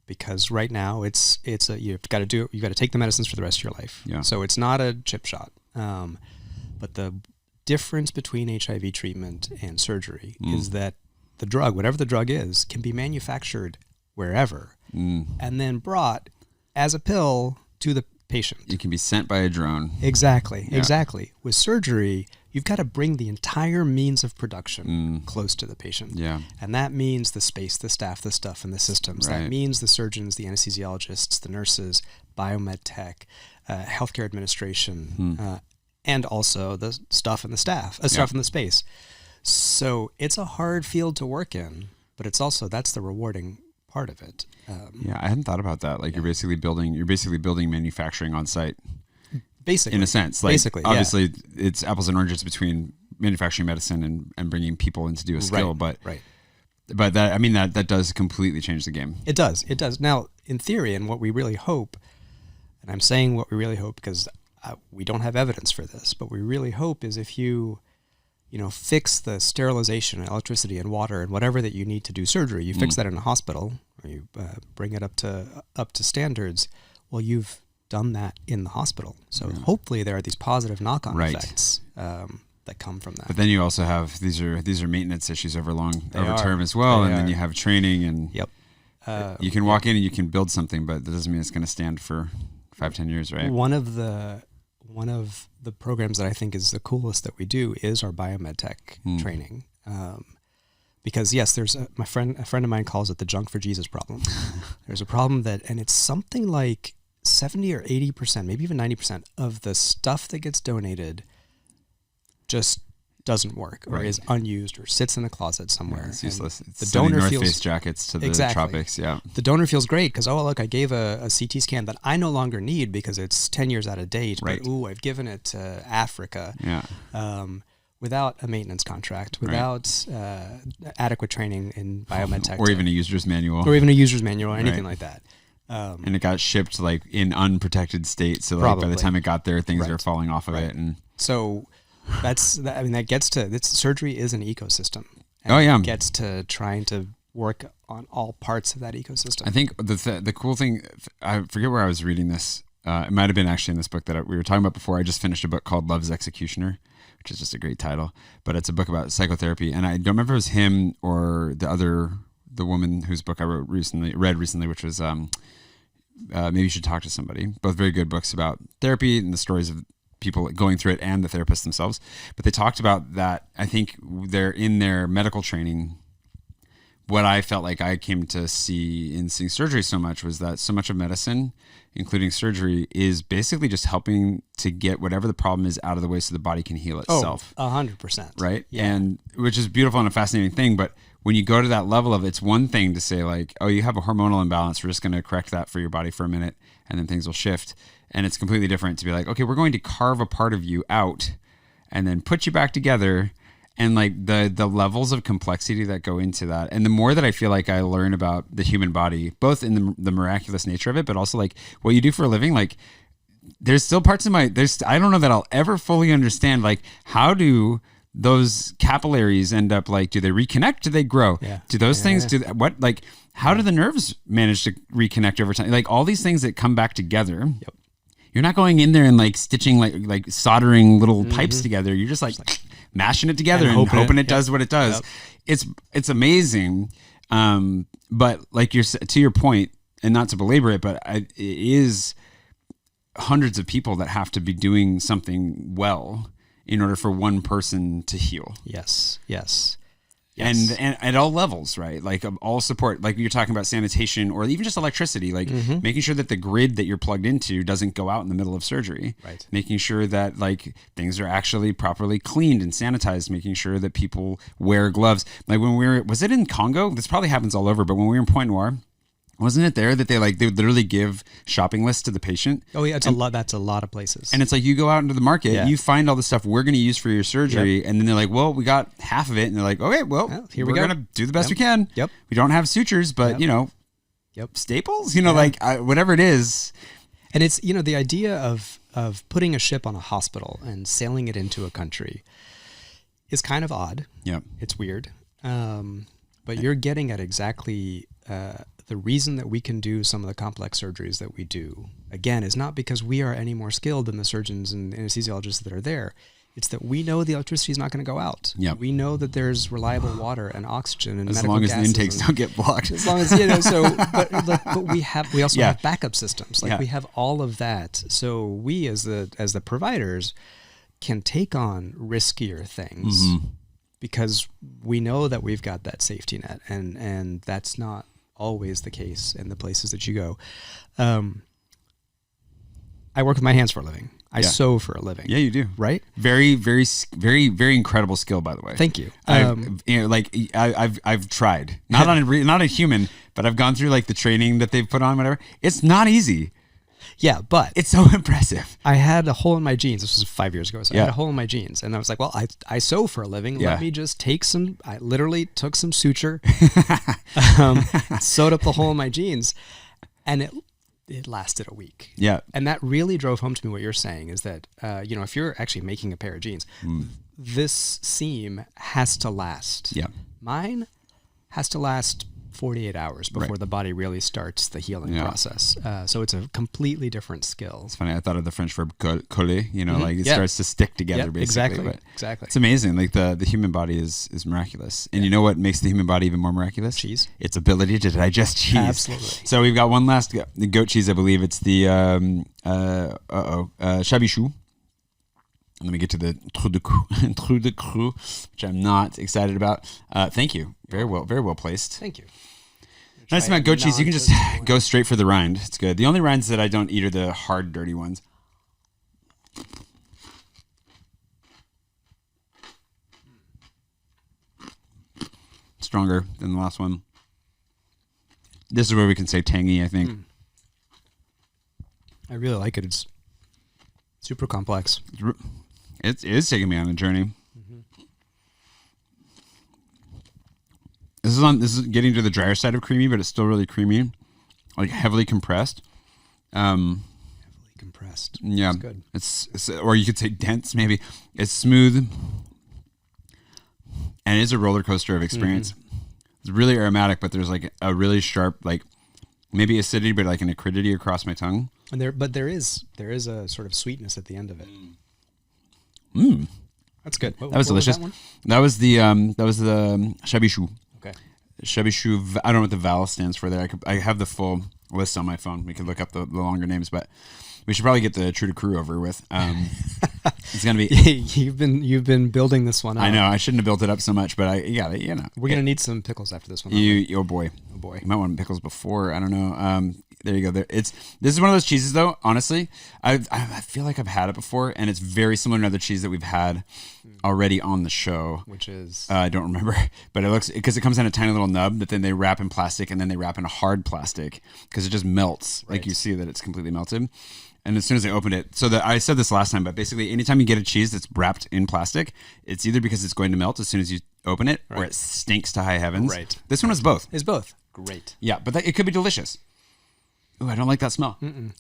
Speaker 2: Because right now you've got to take the medicines for the rest of your life. Yeah. So it's not a chip shot. But the difference between HIV treatment and surgery is that the drug, whatever the drug is, can be manufactured wherever and then brought as a pill to the patient.
Speaker 3: It can be sent by a drone.
Speaker 2: Exactly. With surgery, you've got to bring the entire means of production close to the patient. Yeah. And that means the space, the staff, the stuff, and the systems. That means the surgeons, the anesthesiologists, the nurses, biomed tech, healthcare administration, and also the stuff and the staff, stuff in the space. So it's a hard field to work in, but that's the rewarding part of it.
Speaker 3: I hadn't thought about that. Like you're basically building manufacturing on site.
Speaker 2: Basically,
Speaker 3: in a sense, like obviously it's apples and oranges between manufacturing medicine and bringing people in to do a skill, but that does completely change the game.
Speaker 2: It does. Now, in theory, and what we really hope, and I'm saying what we really hope because we don't have evidence for this, but we really hope is if you fix the sterilization and electricity and water and whatever that you need to do surgery, you fix that in a hospital, or you bring it up to standards. Well, you've done that in the hospital. So hopefully there are these positive knock-on effects that come from that.
Speaker 3: But then you also have these are maintenance issues over term as well, and then you have training and you can walk in and you can build something, but that doesn't mean it's going to stand for 5-10 years, right?
Speaker 2: One of the programs that I think is the coolest that we do is our biomed tech training. Because yes, there's a friend of mine calls it the junk for Jesus problem. There's a problem and it's something like 70 or 80%, maybe even 90% of the stuff that gets donated just doesn't work or is unused or sits in a closet somewhere.
Speaker 3: Yeah, it's useless. It's
Speaker 2: the donor
Speaker 3: North
Speaker 2: feels
Speaker 3: Face jackets to the tropics. Yeah.
Speaker 2: The donor feels great because, look, I gave a CT scan that I no longer need because it's 10 years out of date. Right. But I've given it to Africa. Yeah. Without a maintenance contract, without adequate training in biomed tech.
Speaker 3: Or even a user's manual.
Speaker 2: Or anything like that.
Speaker 3: And it got shipped like in unprotected state. So like by the time it got there, things are falling off of it. And
Speaker 2: so that gets to surgery is an ecosystem.
Speaker 3: And it
Speaker 2: gets to trying to work on all parts of that ecosystem.
Speaker 3: I think the cool thing, I forget where I was reading this. It might have been actually in this book that we were talking about before. I just finished a book called Love's Executioner, which is just a great title, but it's a book about psychotherapy. And I don't remember if it was him or the woman whose book I read recently, which was Maybe You Should Talk to Somebody. Both very good books about therapy and the stories of people going through it and the therapists themselves. But they talked about that. I think they're in their medical training. What I felt like I came to see in seeing surgery so much was that so much of medicine, including surgery, is basically just helping to get whatever the problem is out of the way so the body can heal itself.
Speaker 2: 100%.
Speaker 3: Right?
Speaker 2: Yeah.
Speaker 3: And which is beautiful and a fascinating thing. But when you go to that level of, it's one thing to say like, oh, you have a hormonal imbalance. We're just going to correct that for your body for a minute, and then things will shift. And it's completely different to be like, okay, we're going to carve a part of you out and then put you back together. And like the levels of complexity that go into that. And the more that I feel like I learn about the human body, both in the miraculous nature of it, but also like what you do for a living, like there's still parts of I don't know that I'll ever fully understand, like how do those capillaries end up, like, do they reconnect? Do they grow?
Speaker 2: Yeah.
Speaker 3: Do those things, how do the nerves manage to reconnect over time? Like all these things that come back together.
Speaker 2: Yep.
Speaker 3: You're not going in there and like stitching, like soldering little pipes together. You're just like mashing it together and hoping it does what it does. Yep. It's amazing. But like to your point, and not to belabor it, but it is hundreds of people that have to be doing something well in order for one person to heal.
Speaker 2: Yes.
Speaker 3: And at all levels, right? Like all support, like you're talking about sanitation or even just electricity, like making sure that the grid that you're plugged into doesn't go out in the middle of surgery.
Speaker 2: Right.
Speaker 3: Making sure that like things are actually properly cleaned and sanitized, making sure that people wear gloves. Like was it in Congo? This probably happens all over, but when we were in Pointe Noire, wasn't it there that they would literally give shopping lists to the patient?
Speaker 2: Oh yeah, a lot. That's a lot of places.
Speaker 3: And it's like you go out into the market, you find all the stuff we're going to use for your surgery, and then they're like, "Well, we got half of it," and they're like, "Okay, well,
Speaker 2: here
Speaker 3: we're going to do the best we can.
Speaker 2: Yep.
Speaker 3: We don't have sutures, but staples, whatever it is."
Speaker 2: And it's the idea of putting a ship on a hospital and sailing it into a country is kind of odd.
Speaker 3: Yeah,
Speaker 2: it's weird. But you're getting at exactly. The reason that we can do some of the complex surgeries that we do, again, is not because we are any more skilled than the surgeons and anesthesiologists that are there. It's that we know the electricity is not going to go out.
Speaker 3: Yep.
Speaker 2: We know that there's reliable water and oxygen and
Speaker 3: as
Speaker 2: medical
Speaker 3: long as the
Speaker 2: gases
Speaker 3: intakes don't get blocked.
Speaker 2: As long as but we also have backup systems. We have all of that. So we as the providers can take on riskier things because we know that we've got that safety net, and that's not always the case in the places that you go. I work with my hands for a living. I sew for a living.
Speaker 3: Yeah, you do.
Speaker 2: Right?
Speaker 3: Very, very, very, very incredible skill, by the way.
Speaker 2: Thank you.
Speaker 3: I've tried, not on a human, but I've gone through like the training that they've put on, whatever. It's not easy.
Speaker 2: Yeah, but
Speaker 3: it's so impressive.
Speaker 2: I had a hole in my jeans. This was 5 years ago. So I had a hole in my jeans, and I was like, well, I sew for a living. Let me just take some. I literally took some suture, sewed up the hole in my jeans, and it lasted a week.
Speaker 3: Yeah.
Speaker 2: And that really drove home to me what you're saying is that, if you're actually making a pair of jeans, this seam has to last.
Speaker 3: Yeah.
Speaker 2: Mine has to last 48 hours before the body really starts the healing process. So it's a completely different skill.
Speaker 3: It's funny. I thought of the French verb coller, like it starts to stick together basically.
Speaker 2: Exactly.
Speaker 3: It's amazing. Like the human body is miraculous. And you know what makes the human body even more miraculous?
Speaker 2: Cheese.
Speaker 3: Its ability to digest cheese.
Speaker 2: Absolutely.
Speaker 3: So we've got one last goat cheese, I believe. It's the Chabichou. Let me get to the Trou du Cru, which I'm not excited about. Thank you. Very well placed.
Speaker 2: Thank you.
Speaker 3: Nice about goat cheese. You can just go straight for the rind. It's good. The only rinds that I don't eat are the hard, dirty ones. Stronger than the last one. This is where we can say tangy, I think.
Speaker 2: I really like it. It's super complex.
Speaker 3: It is taking me on a journey. This is getting to the drier side of creamy, but it's still really creamy, like heavily compressed.
Speaker 2: Heavily compressed.
Speaker 3: Yeah,
Speaker 2: that's good.
Speaker 3: It's or you could say dense. Maybe it's smooth, and it's a roller coaster of experience. It's really aromatic, but there's like a really sharp, like maybe acidity, but like an acridity across my tongue.
Speaker 2: And there is a sort of sweetness at the end of it. That's good.
Speaker 3: That was delicious. That was the Chabichou.
Speaker 2: Okay.
Speaker 3: Chabichou. I don't know what the vowel stands for there. I have the full list on my phone. We can look up the longer names, but we should probably get the Trou du Cru over with. It's gonna be.
Speaker 2: You've been building this one up.
Speaker 3: I know. I shouldn't have built it up so much, but
Speaker 2: we're gonna need some pickles after this one.
Speaker 3: Oh boy. You might want pickles before. I don't know. There you go. This is one of those cheeses, though. Honestly, I feel like I've had it before, and it's very similar to another cheese that we've had already on the show.
Speaker 2: Which is
Speaker 3: I don't remember, but it looks because it comes in a tiny little nub that then they wrap in plastic, and then they wrap in a hard plastic because it just melts.
Speaker 2: Right.
Speaker 3: Like you see that it's completely melted. And as soon as I opened it, I said this last time, but basically anytime you get a cheese that's wrapped in plastic, it's either because it's going to melt as soon as you open it, or it stinks to high heavens.
Speaker 2: Right.
Speaker 3: This one is both.
Speaker 2: It's both. Great.
Speaker 3: Yeah, but it could be delicious. Oh, I don't like that smell.
Speaker 2: Mm-mm.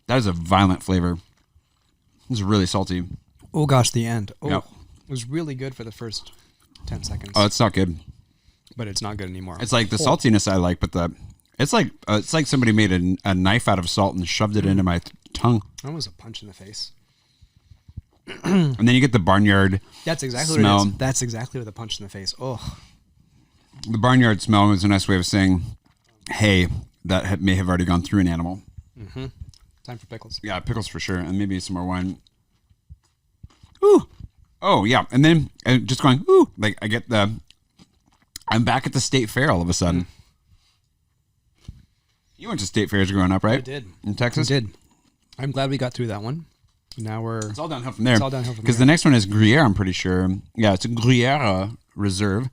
Speaker 3: That is a violent flavor. It's really salty.
Speaker 2: Oh gosh, the end. Oh,
Speaker 3: Yep.
Speaker 2: It was really good for the first 10 seconds.
Speaker 3: Oh, it's not good.
Speaker 2: But it's not good anymore.
Speaker 3: It's like the saltiness I like, but it's like somebody made a knife out of salt and shoved it into my tongue.
Speaker 2: That was a punch in the face.
Speaker 3: And then you get the barnyard.
Speaker 2: That's exactly
Speaker 3: smell.
Speaker 2: what it is. That's exactly what the punch in the face. Oh,
Speaker 3: The barnyard smell is a nice way of saying hay that may have already gone through an animal.
Speaker 2: mm-hmm. Time for pickles.
Speaker 3: Yeah, pickles for sure, and maybe some more wine. Ooh, oh yeah, and then just going ooh, like I'm back at the state fair all of a sudden. You went to state fairs growing up, right?
Speaker 2: I did.
Speaker 3: In Texas?
Speaker 2: I did. I'm glad we got through that one. Now
Speaker 3: It's all downhill from there.
Speaker 2: It's all downhill from
Speaker 3: Because
Speaker 2: there.
Speaker 3: the next one is Gruyère, I'm pretty sure. Yeah, it's a Gruyère Reserve.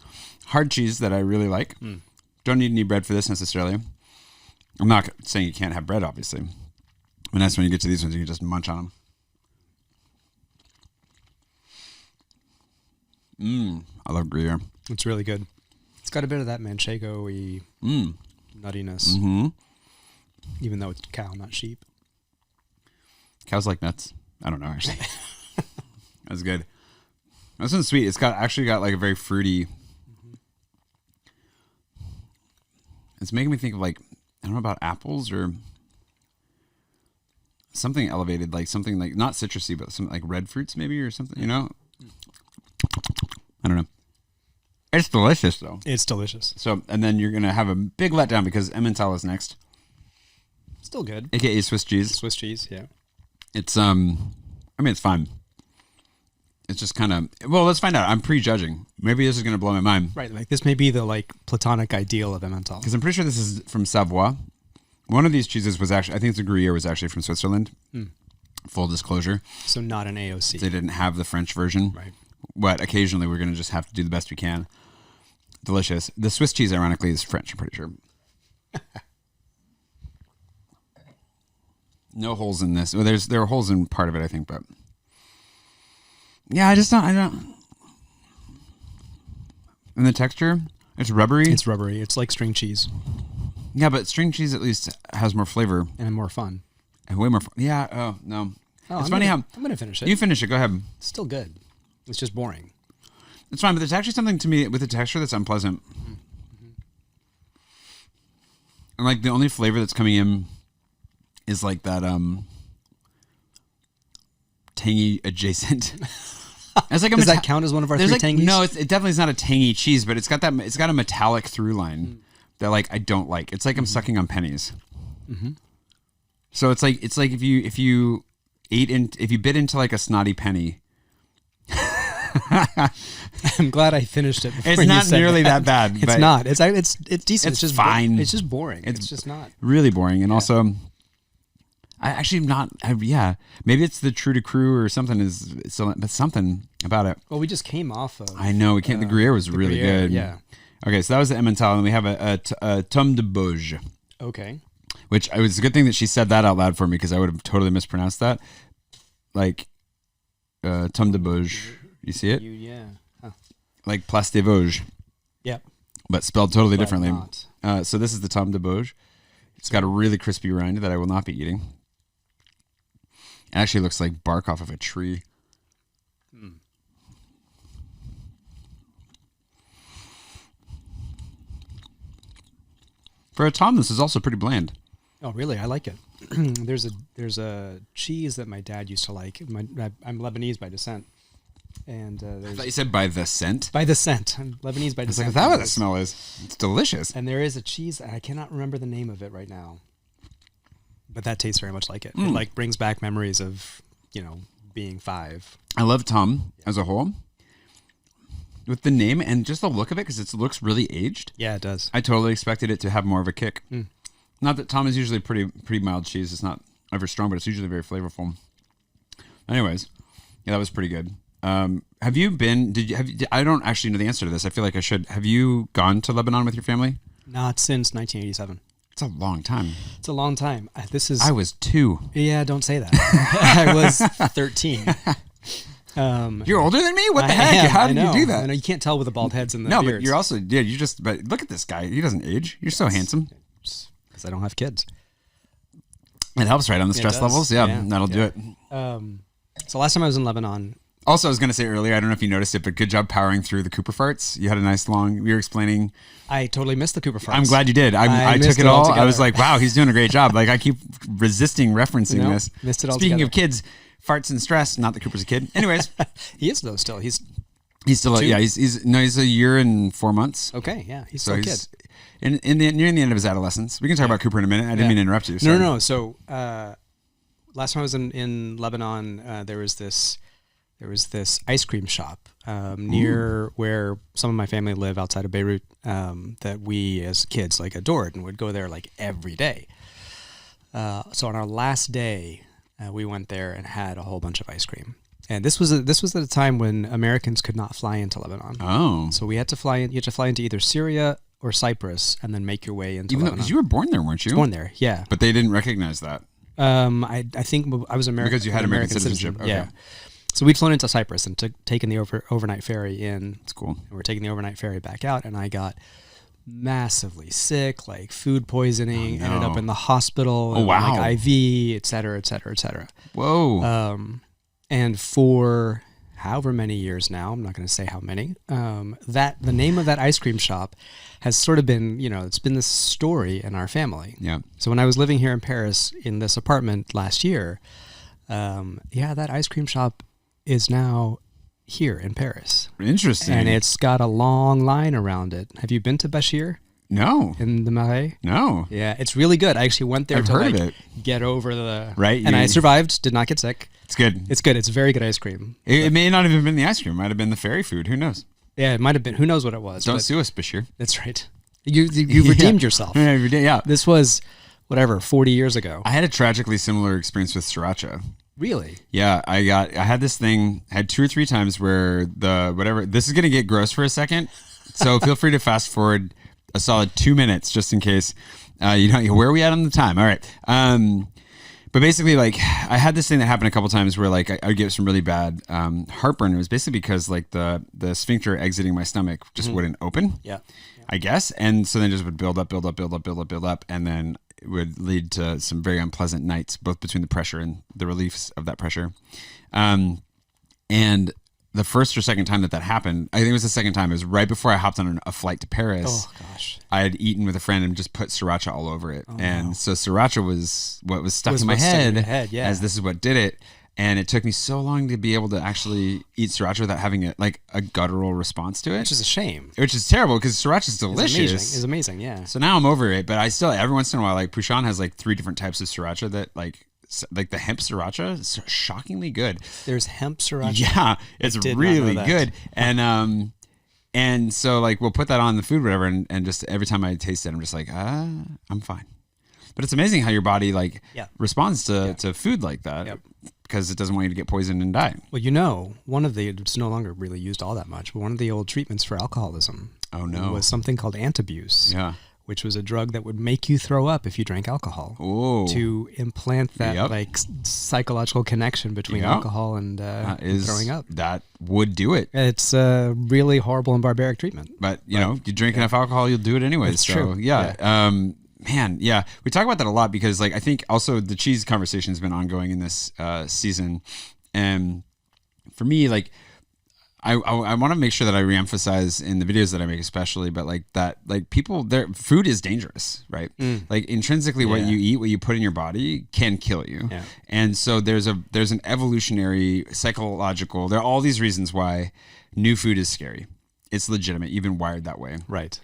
Speaker 3: Hard cheese that I really like. Don't need any bread for this necessarily. I'm not saying you can't have bread, obviously. But that's when you get to these ones, you can just munch on them. I love Gruyère.
Speaker 2: It's really good. It's got a bit of that manchego-y nuttiness.
Speaker 3: Mm-hmm.
Speaker 2: Even though it's cow, not sheep.
Speaker 3: Cows like nuts. I don't know, actually. That's good. This one's sweet. It's actually got like a very fruity. It's making me think of like, I don't know about apples or something elevated, like something like not citrusy, but something like red fruits maybe or something, you know? I don't know. It's delicious though.
Speaker 2: It's delicious.
Speaker 3: So, and then you're going to have a big letdown because Emmental is next.
Speaker 2: Still good.
Speaker 3: AKA Swiss cheese.
Speaker 2: Swiss cheese, yeah.
Speaker 3: It's, I mean, it's fine. It's just kind of, well, let's find out. I'm prejudging. Maybe this is going to blow my mind.
Speaker 2: Right, like this may be the like platonic ideal of Emmental.
Speaker 3: Because I'm pretty sure this is from Savoie. One of these cheeses was actually, I think it's a Gruyere, was actually from Switzerland. Full disclosure.
Speaker 2: So not an AOC.
Speaker 3: They didn't have the French version.
Speaker 2: Right.
Speaker 3: But occasionally we're going to just have to do the best we can. Delicious. The Swiss cheese, ironically, is French, I'm pretty sure. No holes in this. Well, there are holes in part of it, I think, but yeah, I don't. And the texture, it's rubbery.
Speaker 2: It's rubbery. It's like string cheese
Speaker 3: Yeah, but string cheese at least has more flavor
Speaker 2: and more fun.
Speaker 3: and way more fun. Yeah. Oh no.
Speaker 2: Oh,
Speaker 3: It's funny how
Speaker 2: I'm gonna finish it.
Speaker 3: you finish it. Go ahead.
Speaker 2: It's still good. It's just boring.
Speaker 3: It's fine, but there's actually something to me with the texture that's unpleasant. And like the only flavor that's coming in is like that tangy adjacent. It's like
Speaker 2: Does that count as one of our three tangies?
Speaker 3: No, it definitely is not a tangy cheese, but it's got a metallic through line that like I don't like. It's like I'm sucking on pennies. So it's like if you bit into like a snotty penny.
Speaker 2: I'm glad I finished it before
Speaker 3: It's
Speaker 2: you
Speaker 3: not
Speaker 2: said
Speaker 3: nearly that bad.
Speaker 2: It's
Speaker 3: but
Speaker 2: not. It's decent.
Speaker 3: It's
Speaker 2: just
Speaker 3: fine.
Speaker 2: It's just boring. It's just not.
Speaker 3: really boring, and also I actually am not. Yeah, maybe it's the Trou du Cru or something but something about it.
Speaker 2: Well, we just came off of.
Speaker 3: I know we can't. The Gruyere was really
Speaker 2: Gruyere,
Speaker 3: good.
Speaker 2: yeah.
Speaker 3: Okay, so that was the Emmental, and we have a Tome de Bauges,
Speaker 2: Okay.
Speaker 3: which it was a good thing that she said that out loud for me because I would have totally mispronounced that. Like Tome de Bauges, you see it?
Speaker 2: Yeah. Huh.
Speaker 3: Like Place des Vosges,
Speaker 2: Yep.
Speaker 3: but spelled totally
Speaker 2: But
Speaker 3: differently.
Speaker 2: not.
Speaker 3: So this is the Tome de Bauges. It's got a really crispy rind that I will not be eating. It actually looks like bark off of a tree. For a Tom, this is also pretty bland.
Speaker 2: Oh, really? I like it. There's a cheese that my dad used to like. I'm Lebanese by descent, and
Speaker 3: I thought you said by the scent.
Speaker 2: by descent. I'm Lebanese by
Speaker 3: It's like,
Speaker 2: descent.
Speaker 3: is that what the smell is? It's delicious.
Speaker 2: And there is a cheese. I cannot remember the name of it right now, but that tastes very much like it. It like brings back memories of being 5.
Speaker 3: I love Tom as a whole. with the name and just the look of it, because it looks really aged.
Speaker 2: Yeah, it does.
Speaker 3: I totally expected it to have more of a kick. Not that Tome is usually pretty mild cheese. It's not ever strong, but it's usually very flavorful. Anyways, yeah, that was pretty good. Have you been? I don't actually know the answer to this. I feel like I should. Have you gone to Lebanon with your family?
Speaker 2: Not since 1987.
Speaker 3: It's a long time.
Speaker 2: It's a long time.
Speaker 3: I was 2.
Speaker 2: Yeah, don't say that. I was 13.
Speaker 3: You're older than me? What the heck? How did you do that?
Speaker 2: I know you can't tell with the bald heads and the
Speaker 3: no,
Speaker 2: beards.
Speaker 3: but you're also but look at this guy. He doesn't age. You're so handsome.
Speaker 2: Because I don't have kids.
Speaker 3: It helps, right? On the stress levels. Yeah, that'll do it.
Speaker 2: So last time I was in Lebanon.
Speaker 3: Also, I was going to say earlier, I don't know if you noticed it, but good job powering through the Cooper farts. You had a nice long, you were explaining.
Speaker 2: I totally missed the Cooper farts.
Speaker 3: I'm glad you did. I took it all. I was like, wow, he's doing a great job. Like, I keep resisting referencing this.
Speaker 2: Missed it all.
Speaker 3: Speaking of kids, farts and stress, not that Cooper's a kid. Anyways.
Speaker 2: He is, though, still. He's
Speaker 3: still, 2? Yeah, he's a year and 4 months.
Speaker 2: Okay, yeah, he's still a kid.
Speaker 3: Nearing the end of his adolescence. We can talk about Cooper in a minute. I didn't mean to interrupt you.
Speaker 2: Sorry. No. So, last time I was in Lebanon, there was this ice cream shop near where some of my family live outside of Beirut that we as kids like adored and would go there like every day. So on our last day, we went there and had a whole bunch of ice cream. And this was at a time when Americans could not fly into Lebanon. Oh, so we had to fly in. You had to fly into either Syria or Cyprus and then make your way into Lebanon.
Speaker 3: Because you were born there, weren't you?
Speaker 2: Born there, yeah.
Speaker 3: But they didn't recognize that.
Speaker 2: I think I was American
Speaker 3: because you had American citizenship. Okay.
Speaker 2: Yeah. So we'd flown into Cyprus and taken the overnight ferry in.
Speaker 3: That's cool.
Speaker 2: And we're taking the overnight ferry back out, and I got massively sick, like food poisoning. Ended up in the hospital.
Speaker 3: Oh, wow.
Speaker 2: Like IV, et cetera, et cetera, et cetera.
Speaker 3: Whoa.
Speaker 2: And for however many years now, I'm not going to say how many, the name of that ice cream shop has sort of been, it's been this story in our family.
Speaker 3: Yeah.
Speaker 2: So when I was living here in Paris in this apartment last year, that ice cream shop is now here in Paris.
Speaker 3: Interesting.
Speaker 2: And it's got a long line around it. Have you been to Bachir?
Speaker 3: No.
Speaker 2: In the Marais?
Speaker 3: No.
Speaker 2: Yeah, it's really good. I actually went there
Speaker 3: I've
Speaker 2: to
Speaker 3: heard of it.
Speaker 2: Get over the...
Speaker 3: Right.
Speaker 2: And I survived, did not get sick.
Speaker 3: It's good.
Speaker 2: It's good. It's very good ice cream.
Speaker 3: It may not have even been the ice cream. It might have been the ferry food. Who knows?
Speaker 2: Yeah, it might have been. Who knows what it was.
Speaker 3: Don't sue us, Bashir.
Speaker 2: That's right. You redeemed yourself.
Speaker 3: Yeah.
Speaker 2: This was, 40 years ago.
Speaker 3: I had a tragically similar experience with sriracha.
Speaker 2: Really?
Speaker 3: Yeah, I had this thing, had 2 or 3 times where this is going to get gross for a second. So feel free to fast forward a solid 2 minutes just in case. Where are we at on the time? All right. But basically, like, I had this thing that happened a couple times where, like, I would get some really bad heartburn. It was basically because, like, the sphincter exiting my stomach just wouldn't open.
Speaker 2: Yeah.
Speaker 3: I guess. And so then it just would build up, and then it would lead to some very unpleasant nights, both between the pressure and the reliefs of that pressure. And the first or second time that happened, I think it was the second time, it was right before I hopped on a flight to Paris.
Speaker 2: Oh, gosh.
Speaker 3: I had eaten with a friend and just put sriracha all over it. So sriracha was what was stuck in my head, as this is what did it. And it took me so long to be able to actually eat sriracha without having a guttural response to it.
Speaker 2: Which is a shame.
Speaker 3: Which is terrible because sriracha is delicious.
Speaker 2: It's amazing, yeah.
Speaker 3: So now I'm over it, but I still, every once in a while, like Pouchon has like 3 different types of sriracha that like the hemp sriracha is shockingly good.
Speaker 2: There's hemp sriracha?
Speaker 3: Yeah, it's really good. And so like we'll put that on the food, whatever, and just every time I taste it, I'm just like, I'm fine. But it's amazing how your body responds to food like that.
Speaker 2: Yep.
Speaker 3: Because it doesn't want you to get poisoned and die.
Speaker 2: Well, it's no longer really used all that much, but one of the old treatments for alcoholism was something called antabuse, which was a drug that would make you throw up if you drank alcohol.
Speaker 3: Ooh.
Speaker 2: To implant that psychological connection between alcohol and throwing up.
Speaker 3: That would do it.
Speaker 2: It's a really horrible and barbaric treatment.
Speaker 3: But, you drink enough alcohol, you'll do it anyway.
Speaker 2: That's true.
Speaker 3: Yeah. Man, yeah, we talk about that a lot because, like, I think also the cheese conversation has been ongoing in this season, and for me, like, I want to make sure that I reemphasize in the videos that I make, especially, but like that, like their food is dangerous, right? Like intrinsically, what you eat, what you put in your body, can kill you, and so there's an evolutionary, psychological. There are all these reasons why new food is scary. It's legitimate. You've been wired that way,
Speaker 2: right?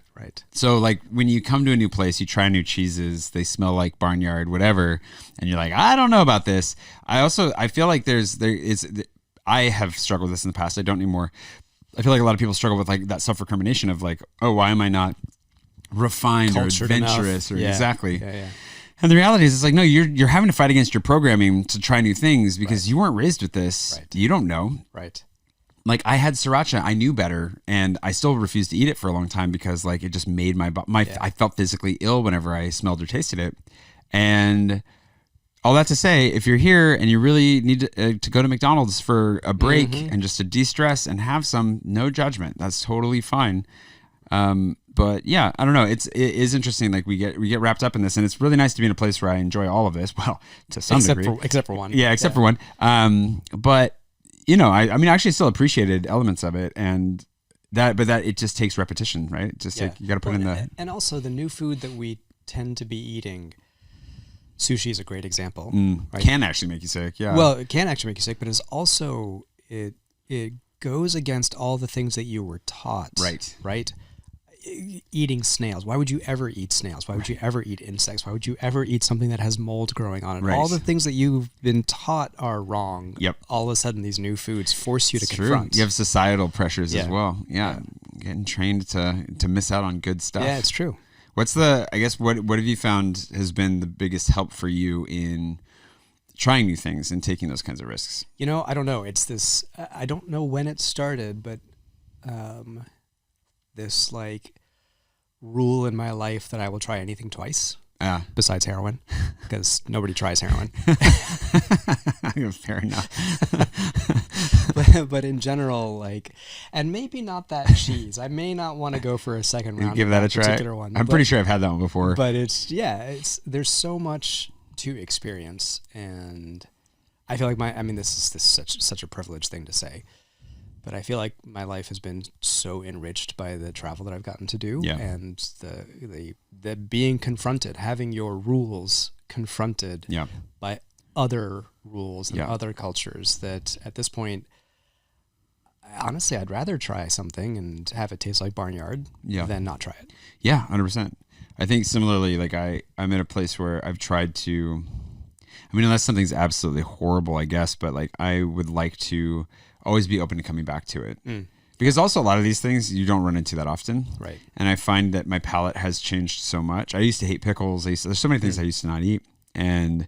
Speaker 3: So like when you come to a new place, you try new cheeses, they smell like barnyard, whatever. And you're like, I don't know about this. I feel like I have struggled with this in the past. I don't anymore. I feel like a lot of people struggle with like that self-recrimination of like, oh, why am I not refined
Speaker 2: Cultured
Speaker 3: or adventurous
Speaker 2: enough.
Speaker 3: or exactly.
Speaker 2: Yeah.
Speaker 3: And the reality is, it's like, no, you're having to fight against your programming to try new things because you weren't raised with this.
Speaker 2: Right.
Speaker 3: You don't know.
Speaker 2: Right.
Speaker 3: Like I had sriracha, I knew better, and I still refused to eat it for a long time because like it just made I felt physically ill whenever I smelled or tasted it. And all that to say, if you're here and you really need to go to McDonald's for a break and just to de-stress and have some, no judgment, that's totally fine. But yeah, I don't know. It is interesting. Like we get wrapped up in this, and it's really nice to be in a place where I enjoy all of this. Well, to some degree,
Speaker 2: except for one.
Speaker 3: Yeah, except for one. But you know, I mean, I actually still appreciated elements of it, and that it just takes repetition, right? Just like you got to put in the.
Speaker 2: And also the new food that we tend to be eating. Sushi is a great example. Right?
Speaker 3: Can actually make you sick. Yeah.
Speaker 2: Well, it can actually make you sick, but it's also it goes against all the things that you were taught.
Speaker 3: Right.
Speaker 2: Right. Eating snails. Why would you ever eat snails? Why would you ever eat insects? Why would you ever eat something that has mold growing on it?
Speaker 3: Right.
Speaker 2: All the things that you've been taught are wrong.
Speaker 3: Yep.
Speaker 2: All of a sudden, these new foods force you to
Speaker 3: True.
Speaker 2: confront.
Speaker 3: You have societal pressures as well. Yeah. Getting trained to miss out on good stuff.
Speaker 2: Yeah, it's true.
Speaker 3: What have you found has been the biggest help for you in trying new things and taking those kinds of risks?
Speaker 2: You know, I don't know. It's this, I don't know when it started, but this like rule in my life that I will try anything twice besides heroin, because nobody tries heroin.
Speaker 3: Fair enough.
Speaker 2: but in general, like, and maybe not that cheese. I may not want to go for a second round.
Speaker 3: Give that a try.
Speaker 2: Particular one.
Speaker 3: I'm pretty sure I've had that one before.
Speaker 2: But there's so much to experience, and I feel like this is such a privileged thing to say, but I feel like my life has been so enriched by the travel that I've gotten to do, and the being confronted, having your rules confronted by other rules and other cultures, that at this point, honestly, I'd rather try something and have it taste like barnyard than not try it.
Speaker 3: Yeah, 100%. I think similarly, like I'm in a place where I've tried to, I mean, unless something's absolutely horrible, I guess, but like I would like to always be open to coming back to it. Because also a lot of these things you don't run into that often. Right. And I find that my palate has changed so much. I used to hate pickles. There's so many things I used to not eat. And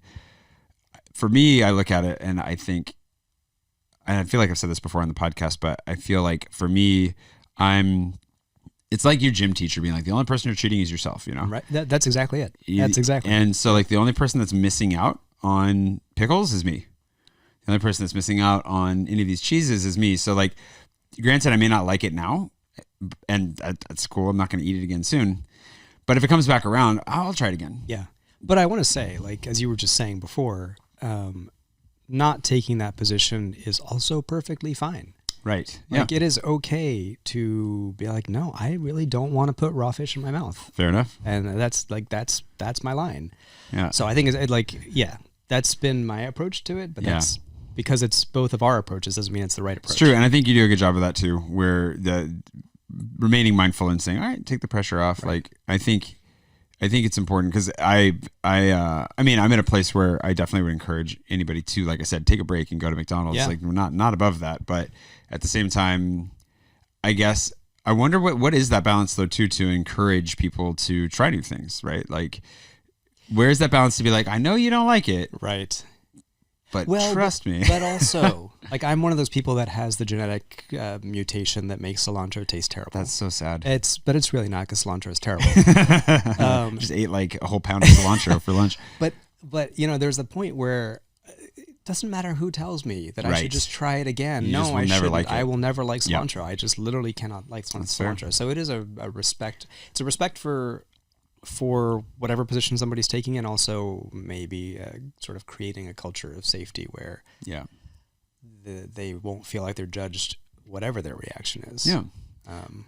Speaker 3: for me, I look at it and I think, and I feel like I've said this before on the podcast, but I feel like for me, it's like your gym teacher being like, the only person you're treating is yourself, you know?
Speaker 2: Right. That's exactly it. That's exactly.
Speaker 3: And so like the only person that's missing out on pickles is me. The only person that's missing out on any of these cheeses is me. So like, granted, I may not like it now, and that's cool. I'm not going to eat it again soon. But if it comes back around, I'll try it again.
Speaker 2: Yeah. But I want to say, like, as you were just saying before, not taking that position is also perfectly fine.
Speaker 3: Right.
Speaker 2: Like, it is okay to be like, no, I really don't want to put raw fish in my mouth.
Speaker 3: Fair enough.
Speaker 2: And that's my line.
Speaker 3: Yeah.
Speaker 2: So I think that's been my approach to it, but that's because it's both of our approaches doesn't mean it's the right approach.
Speaker 3: It's true. And I think you do a good job of that too, where the remaining mindful and saying, all right, take the pressure off. Right. Like, I think it's important because I mean, I'm in a place where I definitely would encourage anybody to, like I said, take a break and go to McDonald's. Yeah. Like, we're not above that, but at the same time, I guess I wonder what is that balance though too, to encourage people to try new things, right? Like, where's that balance to be like, I know you don't like it.
Speaker 2: Right.
Speaker 3: But trust me.
Speaker 2: But also, like, I'm one of those people that has the genetic mutation that makes cilantro taste terrible.
Speaker 3: That's so sad.
Speaker 2: But it's really not, because cilantro is terrible.
Speaker 3: Just ate like a whole pound of cilantro for lunch.
Speaker 2: But you know, there's a point where it doesn't matter who tells me that I should just try it again. I shouldn't. Like I will never like cilantro. I just literally cannot like cilantro. Fair. So it is a respect. It's a respect for whatever position somebody's taking, and also maybe sort of creating a culture of safety where they won't feel like they're judged whatever their reaction is. Yeah.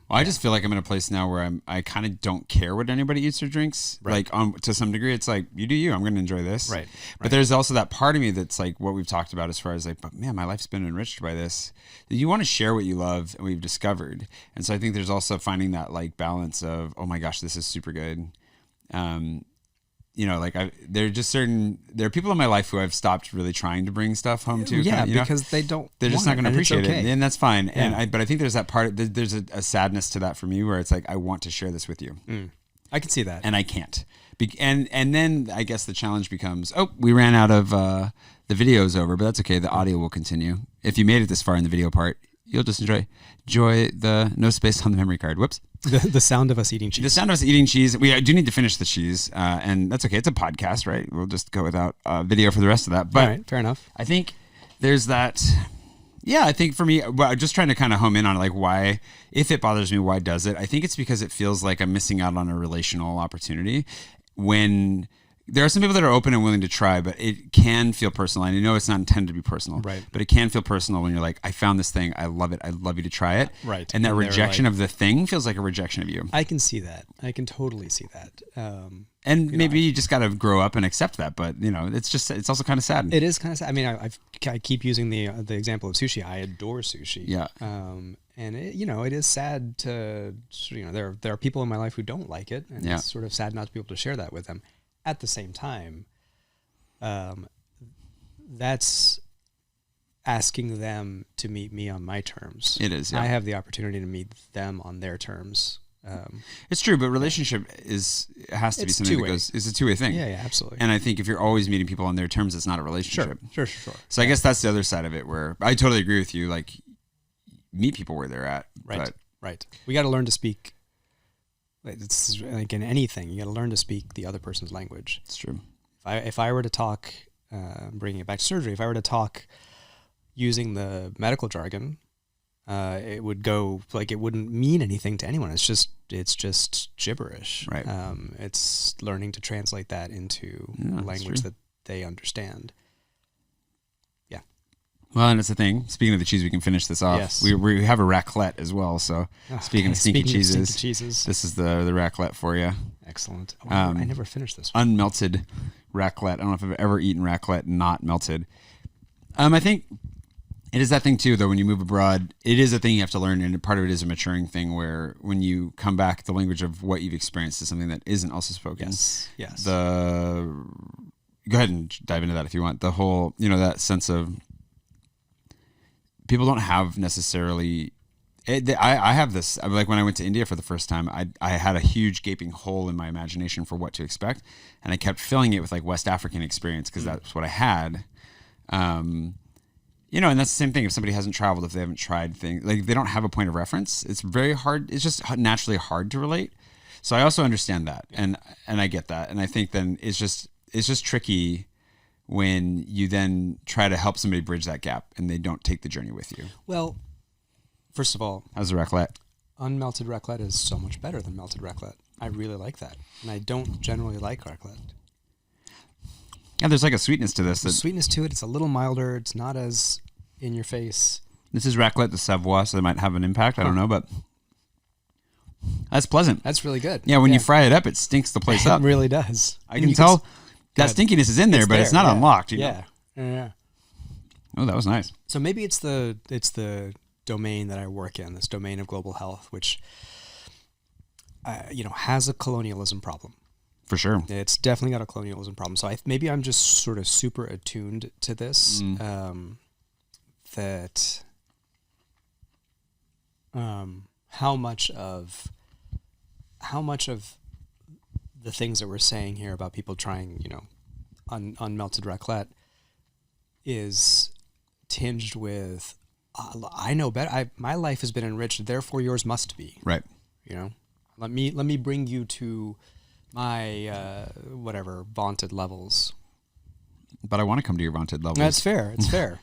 Speaker 3: I just feel like I'm in a place now where I kind of don't care what anybody eats or drinks. Right. Like to some degree, it's like, you do you. I'm going to enjoy this. Right. But there's also that part of me that's like what we've talked about as far as like, but man, my life's been enriched by this. You want to share what you love and we've discovered. And so I think there's also finding that like balance of, oh my gosh, this is super good. there are people in my life who I've stopped really trying to bring stuff home to.
Speaker 2: Yeah, because they're just
Speaker 3: not going to appreciate it, and that's fine.
Speaker 2: Yeah.
Speaker 3: But I think there's that part. There's a sadness to that for me, where it's like I want to share this with you.
Speaker 2: I can see that,
Speaker 3: and I can't. And then I guess the challenge becomes, we ran out of the video's over, but that's okay. The audio will continue. If you made it this far in the video part, you'll just enjoy the no space on the memory card. Whoops.
Speaker 2: The sound of us eating cheese.
Speaker 3: The sound of us eating cheese. We do need to finish the cheese, and that's okay. It's a podcast, right? We'll just go without video for the rest of that. But
Speaker 2: all right, fair enough.
Speaker 3: I think there's that. Yeah, I think for me, I'm just trying to kind of home in on like why, if it bothers me, why does it? I think it's because it feels like I'm missing out on a relational opportunity when there are some people that are open and willing to try, but it can feel personal. And I know it's not intended to be personal,
Speaker 2: right?
Speaker 3: But it can feel personal when you're like, I found this thing, I love it, I'd love you to try it,
Speaker 2: right?
Speaker 3: And that rejection of the thing feels like a rejection of you.
Speaker 2: I can see that. I can totally see that.
Speaker 3: And maybe you just got to grow up and accept that. But it's also kind of sad.
Speaker 2: It is kind of sad. I mean, I keep using the example of sushi. I adore sushi.
Speaker 3: Yeah.
Speaker 2: And it is sad to there are people in my life who don't like it, and it's sort of sad not to be able to share that with them. At the same time, that's asking them to meet me on my terms.
Speaker 3: It is. Yeah.
Speaker 2: I have the opportunity to meet them on their terms.
Speaker 3: It's true, but relationship has to be something that goes. It's a two-way thing.
Speaker 2: Yeah, absolutely.
Speaker 3: And I think if you're always meeting people on their terms, it's not a relationship.
Speaker 2: Sure.
Speaker 3: So I guess that's the other side of it, where I totally agree with you. Like, meet people where they're at.
Speaker 2: Right. We got to learn to speak. It's like in anything, you got to learn to speak the other person's language.
Speaker 3: It's true.
Speaker 2: If I were to talk, bringing it back to surgery, if I were to talk using the medical jargon, it would go like it wouldn't mean anything to anyone. It's just gibberish.
Speaker 3: Right.
Speaker 2: It's learning to translate that into language that they understand.
Speaker 3: Well, and it's the thing. Speaking of the cheese, we can finish this off.
Speaker 2: Yes.
Speaker 3: We have a raclette as well. So speaking of stinky cheeses, this is the raclette for you.
Speaker 2: Excellent. I never finished this one.
Speaker 3: Unmelted raclette. I don't know if I've ever eaten raclette not melted. I think it is that thing too, though. When you move abroad, it is a thing you have to learn, and part of it is a maturing thing. Where when you come back, the language of what you've experienced is something that isn't also spoken.
Speaker 2: Yes.
Speaker 3: Go ahead and dive into that if you want. The whole, that sense of. People don't have necessarily. I have this. Like when I went to India for the first time, I had a huge gaping hole in my imagination for what to expect, and I kept filling it with like West African experience because that's what I had. And that's the same thing. If somebody hasn't traveled, if they haven't tried things, like they don't have a point of reference, it's very hard. It's just naturally hard to relate. So I also understand that, and I get that, and I think then it's just tricky. When you then try to help somebody bridge that gap and they don't take the journey with you. Well,
Speaker 2: first of all,
Speaker 3: how's the raclette?
Speaker 2: Unmelted raclette is so much better than melted raclette. I really like that. And I don't generally like raclette.
Speaker 3: Yeah, there's like a sweetness to this.
Speaker 2: There's sweetness to it. It's a little milder. It's not as in your face.
Speaker 3: This is Raclette de Savoie, so it might have an impact. I don't know, but that's pleasant.
Speaker 2: That's really good.
Speaker 3: Yeah, when you fry it up, it stinks the place up.
Speaker 2: It really does.
Speaker 3: I can tell. That stinkiness is in there, but it's not unlocked.
Speaker 2: Yeah.
Speaker 3: Oh, that was nice.
Speaker 2: So maybe it's the domain that I work in, this domain of global health, which has a colonialism problem.
Speaker 3: For sure.
Speaker 2: It's definitely got a colonialism problem. So maybe I'm just sort of super attuned to this. That how much of the things that we're saying here about people trying, unmelted raclette is tinged with, I know better. My life has been enriched, therefore yours must be.
Speaker 3: Right.
Speaker 2: Let me bring you to my whatever vaunted levels.
Speaker 3: But I want to come to your vaunted levels.
Speaker 2: That's fair. It's fair.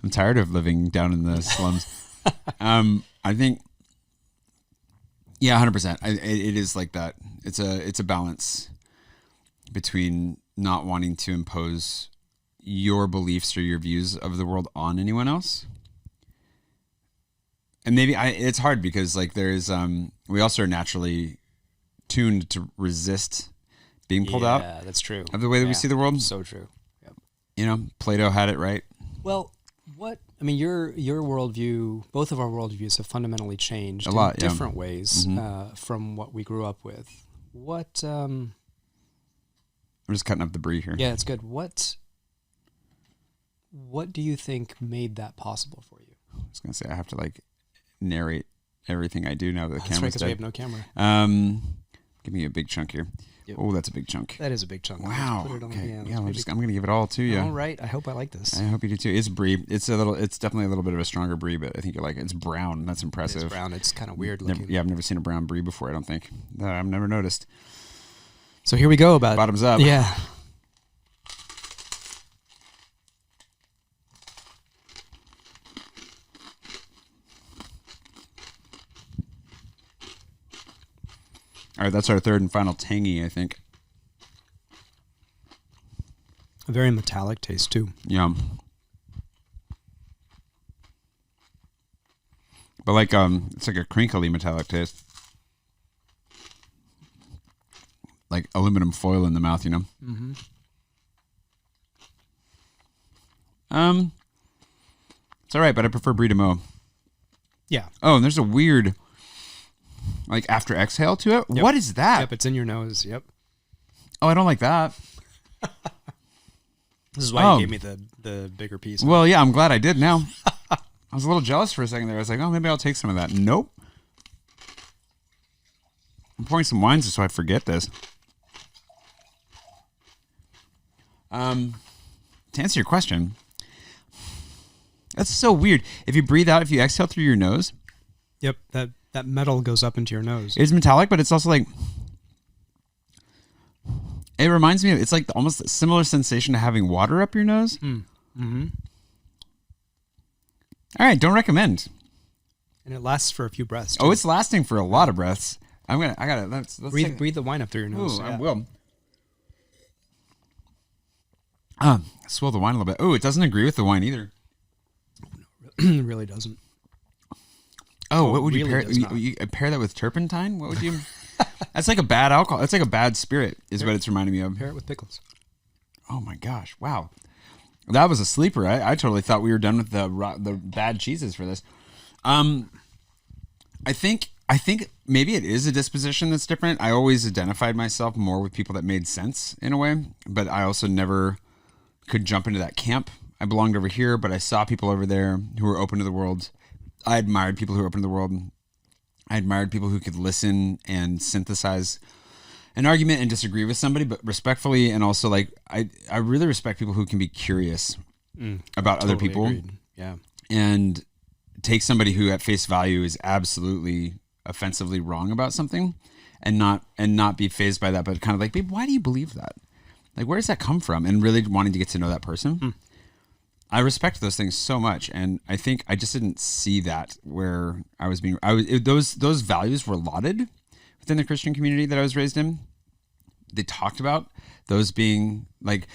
Speaker 3: I'm tired of living down in the slums. I think. Yeah, 100%. It is like that. It's a balance between not wanting to impose your beliefs or your views of the world on anyone else. And maybe it's hard because like there's we also are naturally tuned to resist being pulled out.
Speaker 2: Yeah, that's true.
Speaker 3: Of the way that we see the world.
Speaker 2: So true. Yep.
Speaker 3: Plato had it right.
Speaker 2: Well, your worldview, both of our worldviews have fundamentally changed
Speaker 3: a lot,
Speaker 2: in different ways from what we grew up with. What
Speaker 3: I'm just cutting up the brie here.
Speaker 2: Yeah, it's good. What do you think made that possible for you?
Speaker 3: I was gonna say I have to like narrate everything I do now that the
Speaker 2: That's
Speaker 3: camera's
Speaker 2: right, because
Speaker 3: dead.
Speaker 2: we have no camera.
Speaker 3: Give me a big chunk here.
Speaker 2: Yep.
Speaker 3: Oh, that's a big chunk.
Speaker 2: That is a big chunk.
Speaker 3: Wow.
Speaker 2: Put it on,
Speaker 3: Okay.
Speaker 2: yeah,
Speaker 3: Yeah, I'm gonna give it all to you.
Speaker 2: All right. I hope I like this.
Speaker 3: I hope you do too. It's brie. It's definitely a little bit of a stronger brie, but I think you like it. It's brown. That's impressive.
Speaker 2: It's brown. It's kind of weird looking.
Speaker 3: I've never seen a brown brie before. I don't think. I've never noticed.
Speaker 2: So here we go. About
Speaker 3: Bottoms up.
Speaker 2: Yeah.
Speaker 3: All right, that's our third and final tangy, I think.
Speaker 2: A very metallic taste too.
Speaker 3: Yum. But like it's like a crinkly metallic taste. Like aluminum foil in the mouth, you know?
Speaker 2: Mm-hmm.
Speaker 3: It's all right, but I prefer Brie de Melun.
Speaker 2: Yeah.
Speaker 3: Oh, and there's a weird like after exhale to it.
Speaker 2: Yep.
Speaker 3: What is that?
Speaker 2: Yep, it's in your nose. Yep.
Speaker 3: Oh, I don't like that.
Speaker 2: This is why you gave me the bigger piece.
Speaker 3: Well, yeah, I'm glad I did now. I was a little jealous for a second there. I was like, oh, maybe I'll take some of that. Nope. I'm pouring some wines just so I forget this. To answer your question, that's so weird. If you breathe out, if you exhale through your nose,
Speaker 2: Yep, that metal goes up into your nose.
Speaker 3: it's metallic, but it's also like, it reminds me of, it's like almost a similar sensation to having water up your nose.
Speaker 2: Mm-hmm.
Speaker 3: All right, don't recommend.
Speaker 2: And it lasts for a few breaths. Too.
Speaker 3: Oh, it's lasting for a lot of breaths. I gotta, let's
Speaker 2: breathe the wine up through your nose.
Speaker 3: Ooh,
Speaker 2: yeah.
Speaker 3: I will. Swirl the wine a little bit. Oh, it doesn't agree with the wine either.
Speaker 2: It really doesn't.
Speaker 3: Oh, what would
Speaker 2: really
Speaker 3: you pair?
Speaker 2: does not.
Speaker 3: You pair that with turpentine? What would you? That's like a bad alcohol. That's like a bad spirit, is what it's reminding me of.
Speaker 2: Pair it with pickles.
Speaker 3: Oh my gosh! Wow, that was a sleeper. I totally thought we were done with the bad cheeses for this. I think maybe it is a disposition that's different. I always identified myself more with people that made sense in a way, but I also never could jump into that camp. I belonged over here, but I saw people over there who were open to the world. I admired people who were open to the world. I admired people who could listen and synthesize an argument and disagree with somebody, but respectfully. And also, like, I really respect people who can be curious about other people.
Speaker 2: Agreed. Yeah.
Speaker 3: And take somebody who at face value is absolutely offensively wrong about something and not be fazed by that, but kind of like, babe, why do you believe that? Like, where does that come from? And really wanting to get to know that person. I respect those things so much, and I think I just didn't see that where those values were lauded within the Christian community that I was raised in. They talked about those being like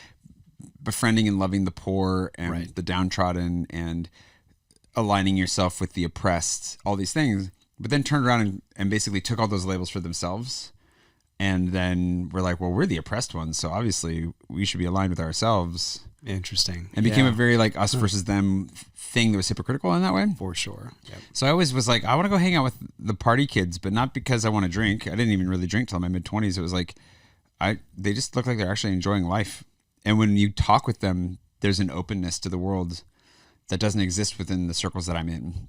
Speaker 3: befriending and loving the poor and the downtrodden and aligning yourself with the oppressed, all these things, but then turned around and basically took all those labels for themselves. And then we're like, well, we're the oppressed ones, so obviously we should be aligned with ourselves.
Speaker 2: Interesting.
Speaker 3: And became a very like us versus them thing that was hypocritical in that way.
Speaker 2: For sure. Yep.
Speaker 3: So I always was like, I want to go hang out with the party kids, but not because I want to drink. I didn't even really drink till my mid-20s. It was like, they just look like they're actually enjoying life. And when you talk with them, there's an openness to the world that doesn't exist within the circles that I'm in.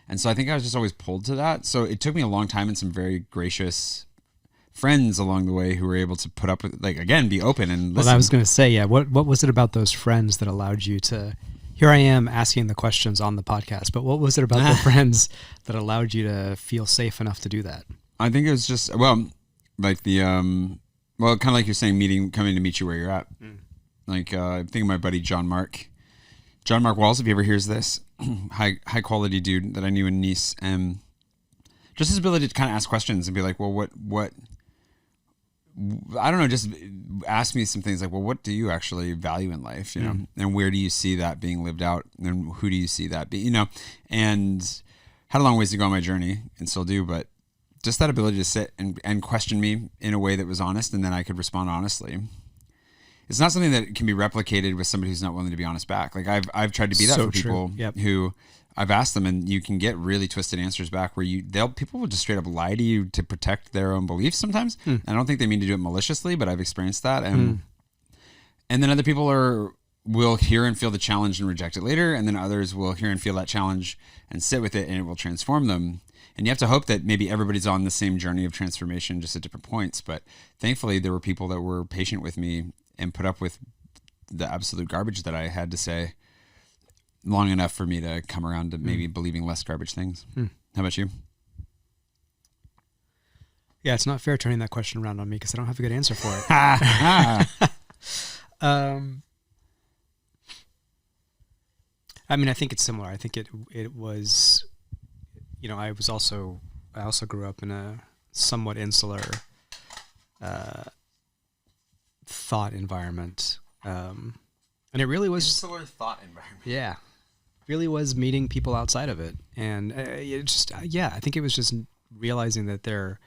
Speaker 3: And so I think I was just always pulled to that. So it took me a long time and some very gracious friends along the way who were able to put up with, like, again, be open and listen.
Speaker 2: Well, I was going to say, yeah, what was it about those friends that allowed you to, here I am asking the questions on the podcast, but what was it about the friends that allowed you to feel safe enough to do that?
Speaker 3: I think it was just, well, like the, kind of like you're saying, coming to meet you where you're at. Like, I think of my buddy, John Mark Walls, if he ever hears this, high quality dude that I knew in Nice. And just his ability to kind of ask questions and be like, well, what, I don't know, just ask me some things like, well, what do you actually value in life, you know, and where do you see that being lived out, and who do you see that be, you know, and had a long ways to go on my journey and still do, but just that ability to sit and question me in a way that was honest, and then I could respond honestly. It's not something that can be replicated with somebody who's not willing to be honest back. Like I've tried to be that
Speaker 2: So
Speaker 3: for people
Speaker 2: true. Yep.
Speaker 3: who I've asked them, and you can get really twisted answers back where people will just straight up lie to you to protect their own beliefs sometimes. And I don't think they mean to do it maliciously, but I've experienced that. And then other people will hear and feel the challenge and reject it later. And then others will hear and feel that challenge and sit with it, and it will transform them. And you have to hope that maybe everybody's on the same journey of transformation, just at different points. But thankfully, there were people that were patient with me and put up with the absolute garbage that I had to say long enough for me to come around to maybe believing less garbage things. How about you?
Speaker 2: Yeah, it's not fair turning that question around on me because I don't have a good answer for it. I mean, I think it's similar. I think it was, I also grew up in a somewhat insular thought environment. And it really was
Speaker 3: insular thought environment.
Speaker 2: Yeah. Really was meeting people outside of it. And I think it was just realizing that there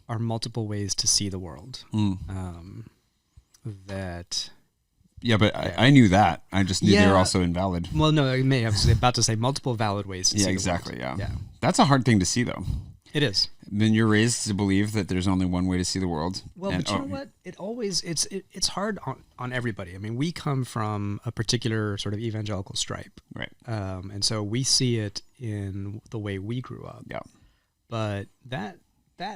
Speaker 2: are multiple ways to see the world.
Speaker 3: I knew that. I just knew they were also invalid.
Speaker 2: Well, no, I was about to say multiple valid ways to see the world.
Speaker 3: Exactly, yeah. That's a hard thing to see, though.
Speaker 2: It is.
Speaker 3: Then you're raised to believe that there's only one way to see the world.
Speaker 2: Well, but you know what? It's hard on everybody. I mean, we come from a particular sort of evangelical stripe.
Speaker 3: Right.
Speaker 2: And so we see it in the way we grew up.
Speaker 3: Yeah.
Speaker 2: But that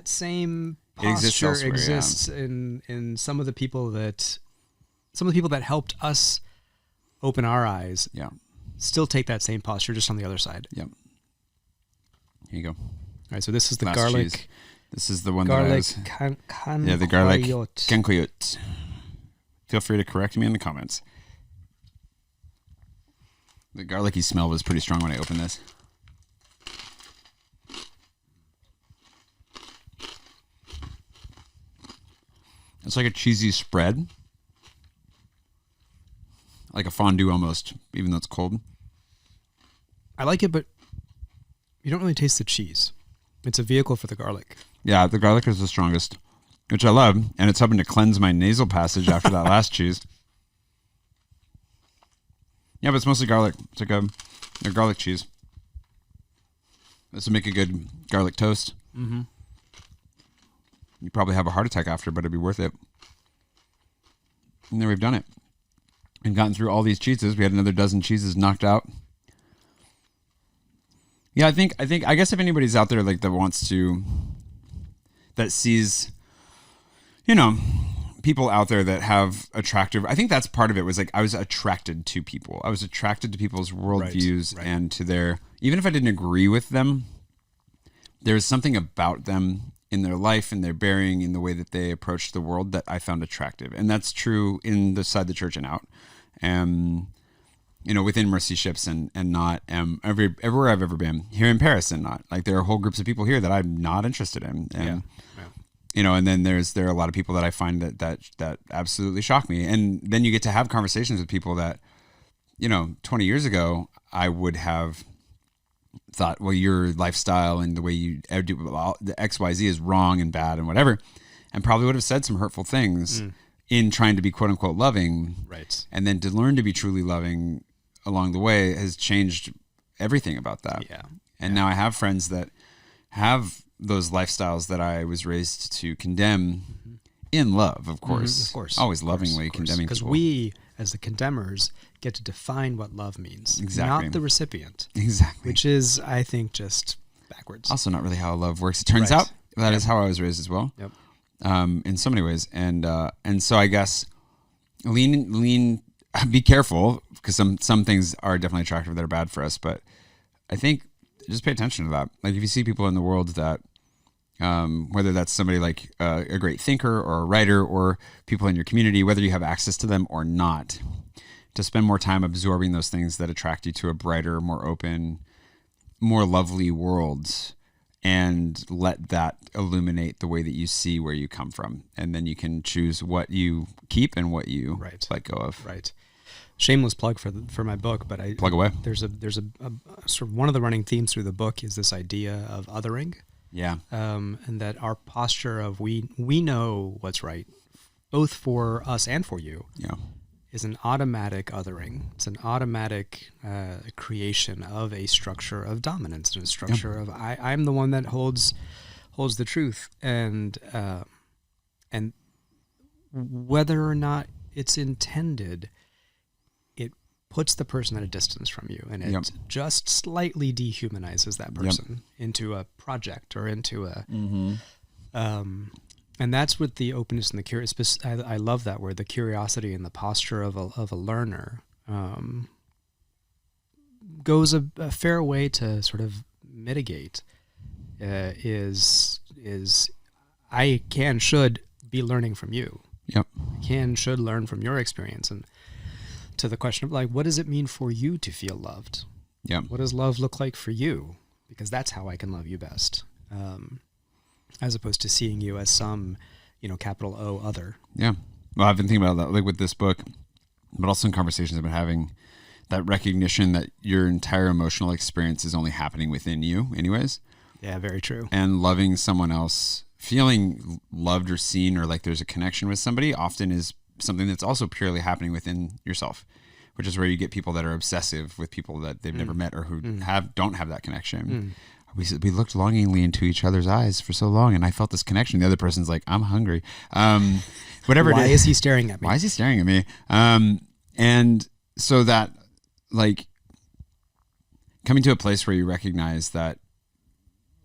Speaker 2: same posture exists in some of the people that helped us open our eyes.
Speaker 3: Yeah.
Speaker 2: Still take that same posture, just on the other side.
Speaker 3: Yep. Here you go.
Speaker 2: All right, so this is the garlic.
Speaker 3: Cheese. This is the one
Speaker 2: garlic
Speaker 3: that has the garlic Cancoillotte. Feel free to correct me in the comments. The garlicky smell was pretty strong when I opened this. It's like a cheesy spread. Like a fondue almost, even though it's cold.
Speaker 2: I like it, but you don't really taste the cheese. It's a vehicle for the garlic.
Speaker 3: Yeah, the garlic is the strongest, which I love, and it's helping to cleanse my nasal passage after that last cheese. Yeah, but it's mostly garlic. It's like a garlic cheese. This would make a good garlic toast. Mm-hmm. You probably have a heart attack after, but it'd be worth it. And there we've done it. And gotten through all these cheeses. We had another dozen cheeses knocked out. Yeah, I guess if anybody's out there like that sees, people out there that have attractive, I think that's part of it was like, I was attracted to people. I was attracted to people's worldviews and to their, even if I didn't agree with them, there was something about them in their life and their bearing in the way that they approached the world that I found attractive. And that's true inside the church and out. Within mercy ships and not everywhere I've ever been, here in Paris and not. Like there are whole groups of people here that I'm not interested in. And and then there are a lot of people that I find that absolutely shock me. And then you get to have conversations with people that, 20 years ago I would have thought, well, your lifestyle and the way you do the XYZ is wrong and bad and whatever, and probably would have said some hurtful things in trying to be quote unquote loving.
Speaker 2: Right.
Speaker 3: And then to learn to be truly loving along the way has changed everything about that.
Speaker 2: Yeah.
Speaker 3: And now I have friends that have those lifestyles that I was raised to condemn in love, of course.
Speaker 2: Of course.
Speaker 3: Always lovingly condemning people.
Speaker 2: Because we, as the condemners, get to define what love means.
Speaker 3: Exactly.
Speaker 2: Not the recipient.
Speaker 3: Exactly.
Speaker 2: Which is, I think, just backwards.
Speaker 3: Also not really how love works. It turns out that is how I was raised as well.
Speaker 2: Yep.
Speaker 3: In so many ways. And so I guess lean be careful, because some things are definitely attractive that are bad for us, but I think just pay attention to that. Like if you see people in the world that whether that's somebody like a great thinker or a writer or people in your community, whether you have access to them or not, to spend more time absorbing those things that attract you to a brighter, more open, more lovely world, and let that illuminate the way that you see where you come from. And then you can choose what you keep and what you let go of.
Speaker 2: Right. Shameless plug for my book, but
Speaker 3: plug away.
Speaker 2: There's a sort of one of the running themes through the book is this idea of othering.
Speaker 3: Yeah.
Speaker 2: And that our posture of we know what's right, both for us and for you.
Speaker 3: Yeah.
Speaker 2: is an automatic othering. It's an automatic creation of a structure of dominance and a structure of I'm the one that holds the truth, and whether or not it's intended, it puts the person at a distance from you, and it just slightly dehumanizes that person into a project or into a and that's with the openness and the curious. I love that word, the curiosity and the posture of a learner goes a fair way to sort of mitigate. Is I should be learning from you.
Speaker 3: Yep.
Speaker 2: Should learn from your experience, and to the question of like, what does it mean for you to feel loved?
Speaker 3: Yep.
Speaker 2: What does love look like for you? Because that's how I can love you best. As opposed to seeing you as some, capital O other.
Speaker 3: Yeah. Well, I've been thinking about that, like with this book, but also in conversations I've been having, that recognition that your entire emotional experience is only happening within you anyways.
Speaker 2: Yeah, very true.
Speaker 3: And loving someone else, feeling loved or seen, or like there's a connection with somebody, often is something that's also purely happening within yourself, which is where you get people that are obsessive with people that they've never met or who don't have that connection. We looked longingly into each other's eyes for so long, and I felt this connection. The other person's like, I'm hungry. Whatever.
Speaker 2: Why is he staring at me?
Speaker 3: Why is he staring at me? And so that, like, coming to a place where you recognize that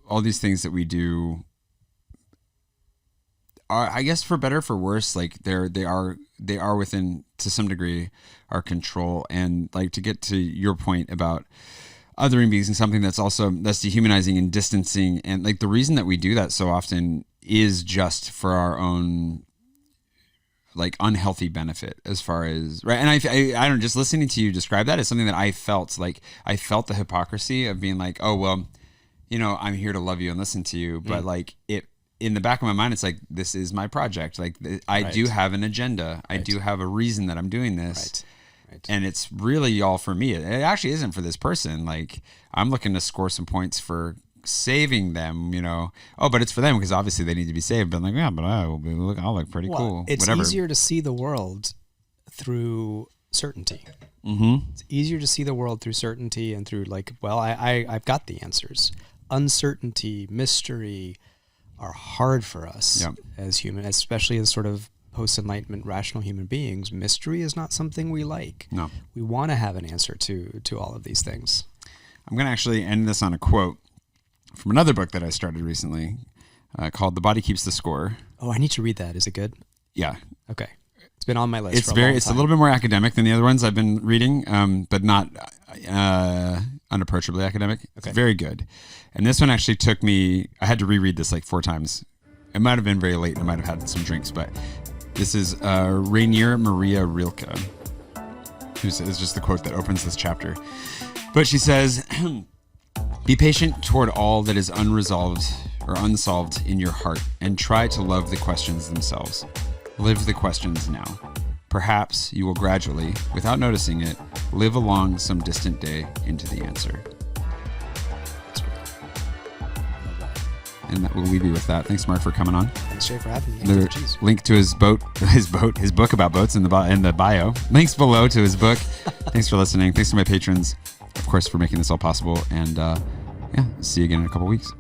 Speaker 3: all these things that we do are, I guess, for better or for worse, like they are within, to some degree, our control. And like, to get to your point about othering being something that's dehumanizing and distancing, and like the reason that we do that so often is just for our own like unhealthy benefit, as far as right. And I don't know, just listening to you describe that is something that I felt the hypocrisy of being like, oh well, I'm here to love you and listen to you, but like it in the back of my mind, it's like, this is my project. Like I do have an agenda. I do have a reason that I'm doing this. Right. And it's really all for me. It actually isn't for this person. Like, I'm looking to score some points for saving them, Oh, but it's for them because obviously they need to be saved. But I'm like, yeah, but I'll look pretty cool.
Speaker 2: It's
Speaker 3: whatever.
Speaker 2: Easier to see the world through certainty. It's easier to see the world through certainty and through like, well, I've got the answers. Uncertainty, mystery are hard for us as human, especially as sort of post-enlightenment rational human beings. Mystery is not something we like. No. We want to have an answer to all of these things.
Speaker 3: I'm going to actually end this on a quote from another book that I started recently called The Body Keeps the Score.
Speaker 2: Oh, I need to read that. Is it good?
Speaker 3: Yeah.
Speaker 2: Okay. It's been on my list for a long time.
Speaker 3: It's a little bit more academic than the other ones I've been reading, but not unapproachably academic. It's very good. And this one actually took me, I had to reread this like 4 times. It might have been very late and I might have had some drinks, but this is Rainier Maria Rilke, who's just the quote that opens this chapter. But she says, be patient toward all that is unresolved or unsolved in your heart, and try to love the questions themselves. Live the questions now. Perhaps you will gradually, without noticing it, live along some distant day into the answer. And that will leave you with that. Thanks, Mark, for coming on.
Speaker 2: Thanks, Jay, for having me.
Speaker 3: The link to his book about boats in the bio. Links below to his book. Thanks for listening. Thanks to my patrons, of course, for making this all possible. And see you again in a couple weeks.